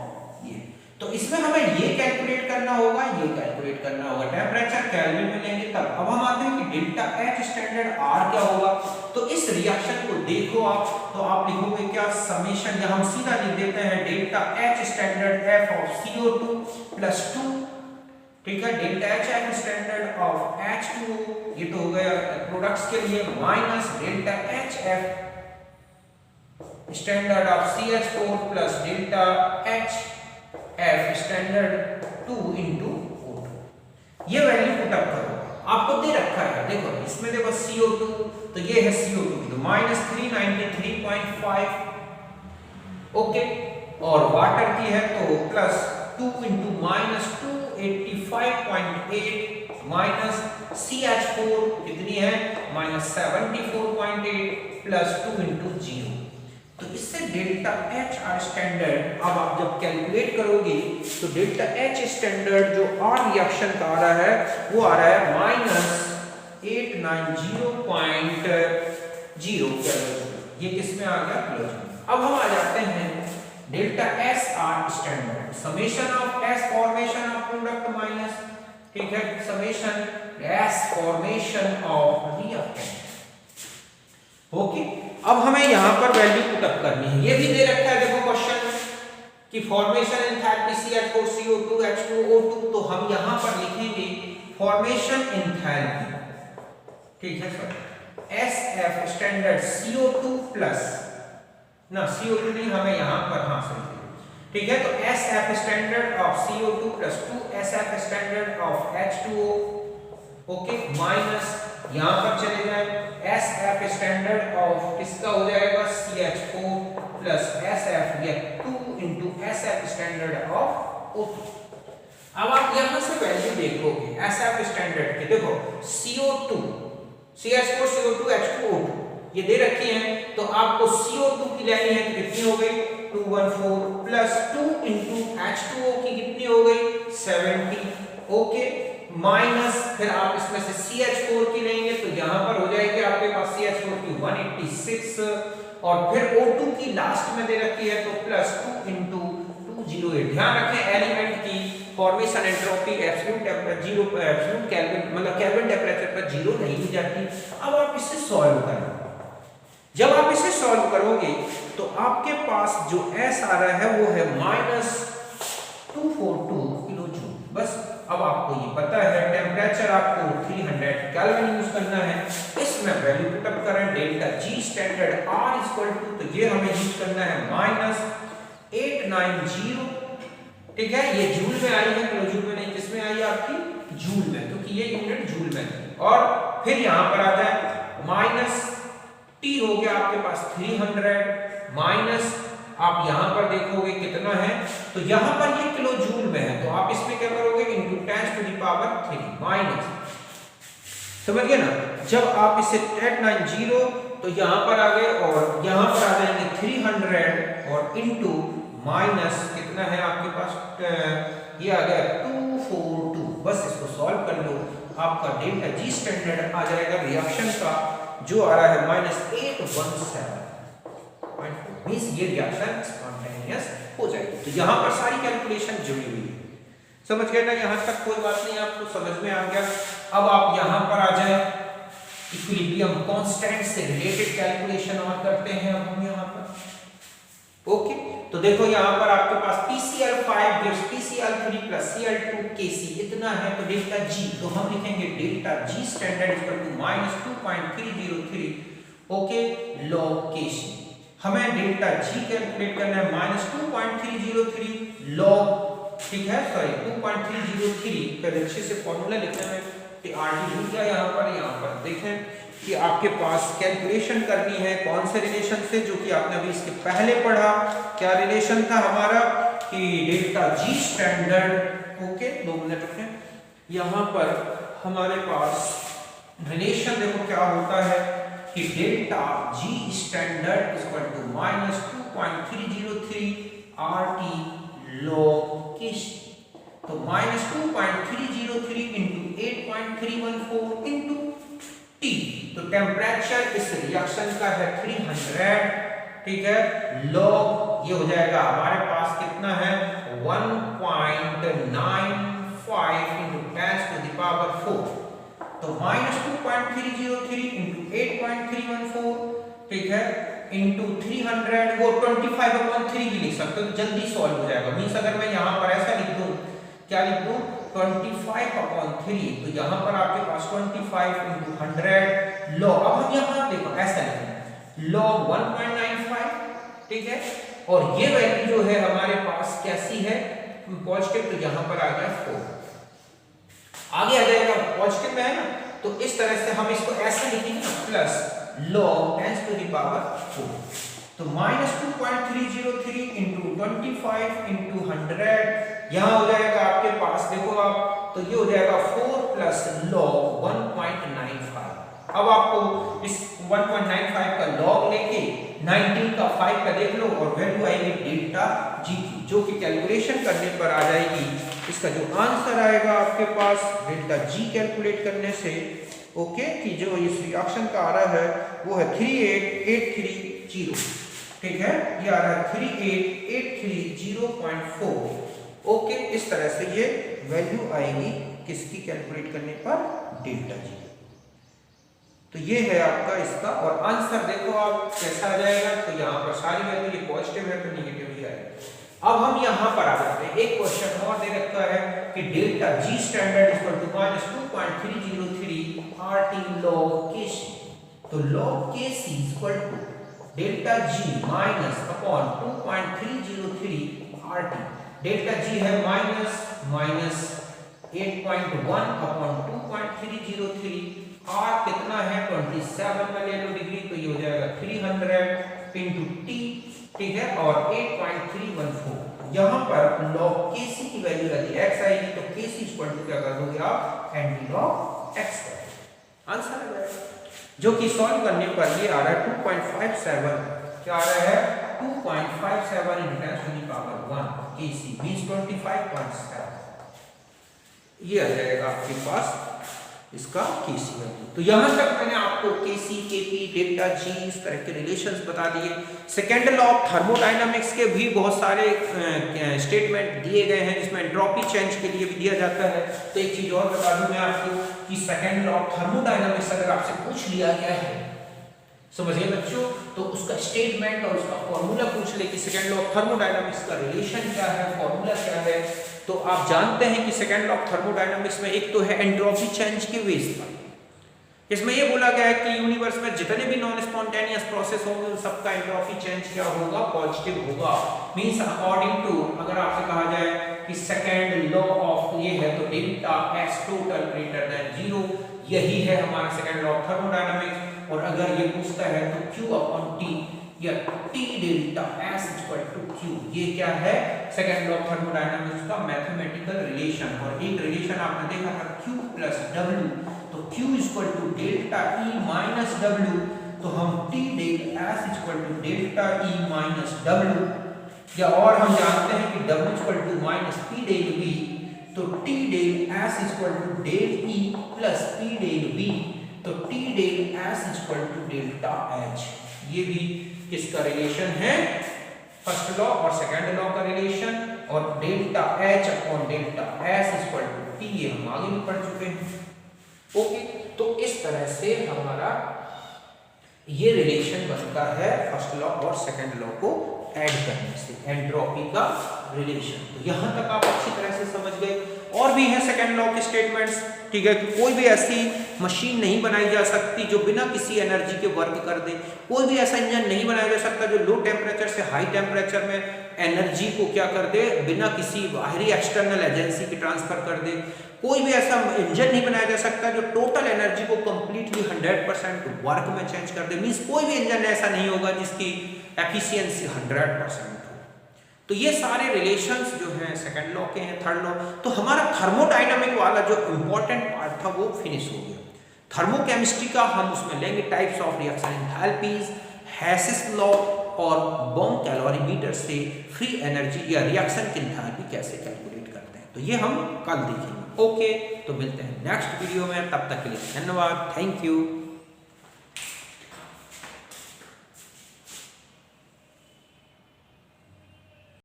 S1: ये। तो इसमें हमें ये कैलकुलेट करना होगा, ये कैलकुलेट करना होगा, टेम्परेचर केल्विन में लेंगे तब। अब हम आते हैं कि डेल्टा एच स्टैंडर्ड आर क्या होगा। तो इस रिएक्शन को देखो आप, तो आप लिखोगे क्या, समेशन, या हम सीधा लिख देते हैं delta H standard F of CO2 plus 2, ठीक है, delta H F standard of H2O, ये तो हो गया प्रोडक्ट्स के लिए, minus delta H F standard of CH4 plus delta H F standard 2 into O2। ये वैल्यू पुट अप करो, आपको दे रखा है। देखो इसमें देखो CO2, तो ये है CO2 तो -393.5, ओके, और वाटर की है तो प्लस 2 into -285.8 माइनस CH4 कितनी है -74.8 प्लस 2 into 0। तो इससे डेल्टा एच आर स्टैंडर्ड, अब आप जब कैलकुलेट करोगे तो डेल्टा एच स्टैंडर्ड जो आर रिएक्शन का आ रहा है वो आ रहा है -890.0 केल्विन। ये किस में आ गया, क्लोजन। अब हम आ जाते हैं delta S R standard, summation of S formation of product minus, ठीक है, summation S formation of reactant. Okay, अब हमें यहां पर वैल्यू पुट अप करनी है। ये भी दे रखा है देखो क्वेश्चन में कि formation enthalpy CH4 CO2 H2O O2, तो हम यहां पर लिखेंगे फॉर्मेशन एंथैल्पी, ठीक है sir, SF standard CO2 plus ना CO2 नहीं, हमें यहां पर हाँ सही, ठीक है, तो SF standard of CO2 plus 2 SF standard of H2O, okay, minus यहां पर चले जाए SF स्टैंडर्ड ऑफ किसका हो जाएगा CH4 प्लस SF या 2 into SF standard of O2। अब आप यहां से वैल्यू देखोगे SF स्टैंडर्ड के, देखो CO2 CH4 CO2 H2O2 ये दे रखी हैं, तो आपको CO2 की लेनी है तो कितनी हो गई 214 प्लस 2 into H2O की कितनी हो गई 70, ओके, माइनस फिर आप इसमें से CH4 की लेंगे तो यहां पर हो जाएगी आपके पास CH4 की 186 और फिर O2 की लास्ट में दे रखी है तो प्लस 2 into 208। ध्यान रखें एलिमेंट की फॉर्मेशन एंट्रोपी एब्सोल्यूट टेंपरेचर 0 पर एब्सोल्यूट केल्विन मतलब केल्विन टेंपरेचर पर 0 नहीं दी जाती। अब आप इसे सॉल्व करें, जब आप इसे सॉल्व करोगे तो आपके पास जो S आ रहा है वो है -242 किलो जूल। बस अब आपको ये पता है टेम्परेचर आपको 300 केल्विन यूज करना है। इसमें वैल्यू पुटअप करें delta G standard R equal to, तो ये हमें यूज करना है -890, ठीक है। ये जूल में आई है, किलो जूल में नहीं, किसमें आई है आपकी जूल में, क्योंकि ये यूनिट जूल में है। और फिर यहां पर आ जाए माइनस टी हो गया आपके पास 300 माइनस आप यहां पर देखोगे कितना है, तो यहां पर ये किलो जूल में है, तो आप इसमें क्या करोगे इनटू 10⁻³ माइनस, समझ गए ना। जब आप इसे 890 तो यहां पर आ गए और यहां पर आ जाएंगे 300 और इनटू माइनस कितना है आपके पास, ये आ गया 242। बस इसको सॉल्व कर लो, आपका डेल्टा जी स्टैंडर्ड आ जाएगा रिएक्शन का जो आ रहा है -817, मींस ये रिएक्शन स्पॉन्टेनियस हो जाएगी। तो यहां पर सारी कैलकुलेशन जुड़ी हुई है, समझ गए ना, यहां तक कोई बात नहीं, आपको समझ में आ गया। अब आप यहां पर आ जाए इक्विलिब्रियम कांस्टेंट से रिलेटेड कैलकुलेशन और करते हैं अब हम यहां पर। ओके, तो देखो यहां पर आपके पास PCl5 gives PCl3 + Cl2 Kc इतना है, तो डेल्टा G, तो हम लिखेंगे delta G standard equal to -2.303 okay log Kc। हमें डेल्टा G कैलकुलेट करना है -2.303 log, ठीक है, सॉरी 2.303 का अच्छे से फॉर्मूला लिखने में RT भूल गया यहां पर देखें कि आपके पास कैलकुलेशन करनी है कौन से रिलेशन से, जो कि आपने अभी इसके पहले पढ़ा। क्या रिलेशन था हमारा कि delta G standard, okay 2 minute रखें, यहां पर हमारे पास रिलेशन देखो क्या होता है कि delta G standard equal to -2.303 RT log Kc, तो -2.303 इंटू 8.314 इंटू T, तो टेम्परेचर इस रिएक्शन का है 300, ठीक है, log ये हो जाएगा हमारे पास कितना है 1.95 इंटू 10⁻⁴, तो -2.303 इंटू 8.314, ठीक है, इंटू 300 वो 25/3 भी लिख सकते हो, जल्दी सॉल्व हो जाएगा। मींस अगर मैं यहां पर ऐसा लिख दूं, क्या लिख दूं 25/3, तो यहां पर आपके पास 25 इंटू 100 log, अब हम यहां देखो ऐसा लिखें log 1.95, ठीक है, और ये वैल्यू जो है हमारे पास कैसी है पॉजिटिव, तो यहां पर आ गया 4, आगे आ जाएगा पॉजिटिव में है ना, तो इस तरह से हम इसको ऐसे लिखेंगे ना प्लस log 10⁻⁴, तो -2.303 इंटू 25 इंटू 100 यहां हो जाएगा आपके पास, देखो आप, तो ये हो जाएगा 4 प्लस log 1.95। अब आपको इस 1.95 का log लेके 19 का 5 का देख लो और वैल्यू आएगी डेल्टा जी की, जो कि कैलकुलेशन करने पर आ जाएगी। इसका जो आंसर आएगा आपके पास डेल्टा जी कैलकुलेट करने से, ओके, कि जो इस रिएक्शन का आ रहा है वो है 38830, ठीक है, ये आ रहा है 38830.4, ओके, इस तरह से ये वैल्यू आएगी किसकी कैलकुलेट करने पर डेल्टा जी। तो ये है आपका इसका, और आंसर देखो आप कैसा आ जाएगा, तो यहाँ पर सारी वैल्यू ये पॉजिटिव है तो नेगेटिव ही आएगा। अब हम यहाँ पर आ जाते हैं, एक क्वेश्चन और दे रखा है कि delta G standard equal to -2.303 RT log Kc, तो log Kc equal to delta G minus upon 2.303 RT, delta G है -8.1 अपॉन 2.303, R कितना है 27 में ले लो डिग्री, तो ये हो जाएगा 300 इंटू T, ठीक है, और 8.314, यहां पर log Kc की वैल्यू यदि x आएगी तो Kc इक्वल टू क्या कर दोगे आप एंटी log x कर, आंसर आ जाएगा, जो कि सॉल्व करने पर ये आ रहा है 2.57, क्या आ रहा है 2.57 into 10⁻⁴ Kc means 25.7, ये आ जाएगा आपके पास इसका Kc वैल्यू। तो यहां तक मैंने आपको Kc, Kp, डेल्टा जी इस तरह के रिलेशंस बता दिए। सेकेंड लॉ ऑफ थर्मोडायनामिक्स के भी बहुत सारे स्टेटमेंट दिए गए हैं, जिसमें एंट्रोपी चेंज के लिए भी दिया जाता है। तो एक चीज और बता दूं मैं आपको कि सेकेंड लॉ ऑफ थर्मोडायनामिक्स अगर आपसे पूछ लिया गया है समझ गए बच्चों? तो उसका स्टेटमेंट और उसका फॉर्मूला पूछ ले कि सेकंड लॉ ऑफ थर्मोडायनामिक्स का रिलेशन क्या है, फॉर्मूला क्या है। तो आप जानते हैं कि सेकंड लॉ ऑफ थर्मोडायनामिक्स में एक तो है एंट्रोपी चेंज के बेस पर। इसमें ये बोला गया है कि यूनिवर्स में जितने भी नॉन स्पॉन्टेनियस प्रोसेस होंगे उन सबका एंट्रोपी चेंज क्या होगा, पॉजिटिव होगा। मींस अकॉर्डिंग टू, अगर आपसे कहा जाए कि सेकंड लॉ ऑफ ये है तो delta S total greater than 0, यही है हमारा सेकंड लॉ ऑफ थर्मोडायनामिक्स। और अगर ये पूछता है तो Q अपॉन T या T delta S equal to Q, ये क्या है सेकंड लॉ ऑफ थर्मोडायनामिक्स का मैथमेटिकल रिलेशन। और एक रिलेशन आपने देखा था Q प्लस W, तो Q equal to delta E minus W, तो हम T del S equal to delta E minus W, या और हम जानते हैं कि W equal to minus P del V, तो T del S equal to del E plus P del V, तो T del S equal to delta H। ये भी किसका रिलेशन है, फर्स्ट लॉ और सेकंड लॉ का रिलेशन। और delta H upon delta S equal to T, ये हम आगे भी पढ़ चुके हैं। ओके, तो इस तरह से हमारा ये रिलेशन बनता है फर्स्ट लॉ और सेकंड लॉ को ऐड करने से, एंट्रोपी का रिलेशन। तो यहां तक आप अच्छी तरह से समझ गए। और भी है सेकंड लॉ के स्टेटमेंट्स, ठीक है, कि कोई भी ऐसी मशीन नहीं बनाई जा सकती जो बिना किसी एनर्जी के वर्क कर दे। कोई भी ऐसा इंजन नहीं बनाया जा सकता जो लो टेम्परेचर से हाई टेम्परेचर में एनर्जी को क्या कर दे, बिना किसी बाहरी एक्सटर्नल एजेंसी के ट्रांसफर कर दे। कोई भी ऐसा इंजन नहीं बनाया जा सकता जो टोटल एनर्जी को कंप्लीटली 100% वर्क में चेंज कर दे। मींस कोई भी इंजन ऐसा नहीं होगा जिसकी एफिशिएंसी 100% हो। तो ये सारे रिलेशंस जो हैं सेकंड लॉ के हैं, थर्ड लॉ। तो हमारा थर्मोडायनामिक वाला जो इंपॉर्टेंट पार्ट था वो फिनिश हो गया। थर्मोकेमिस्ट्री का हम उसमें लेंगे types of reaction enthalpies, Hess's law और बॉम कैलोरीमीटर से फ्री एनर्जी या रिएक्शन की एंथैल्पी कैसे कैलकुलेट करते हैं। तो ये हम कल देखेंगे। ओके, तो मिलते हैं नेक्स्ट वीडियो में, तब तक के लिए धन्यवाद, थैंक यू।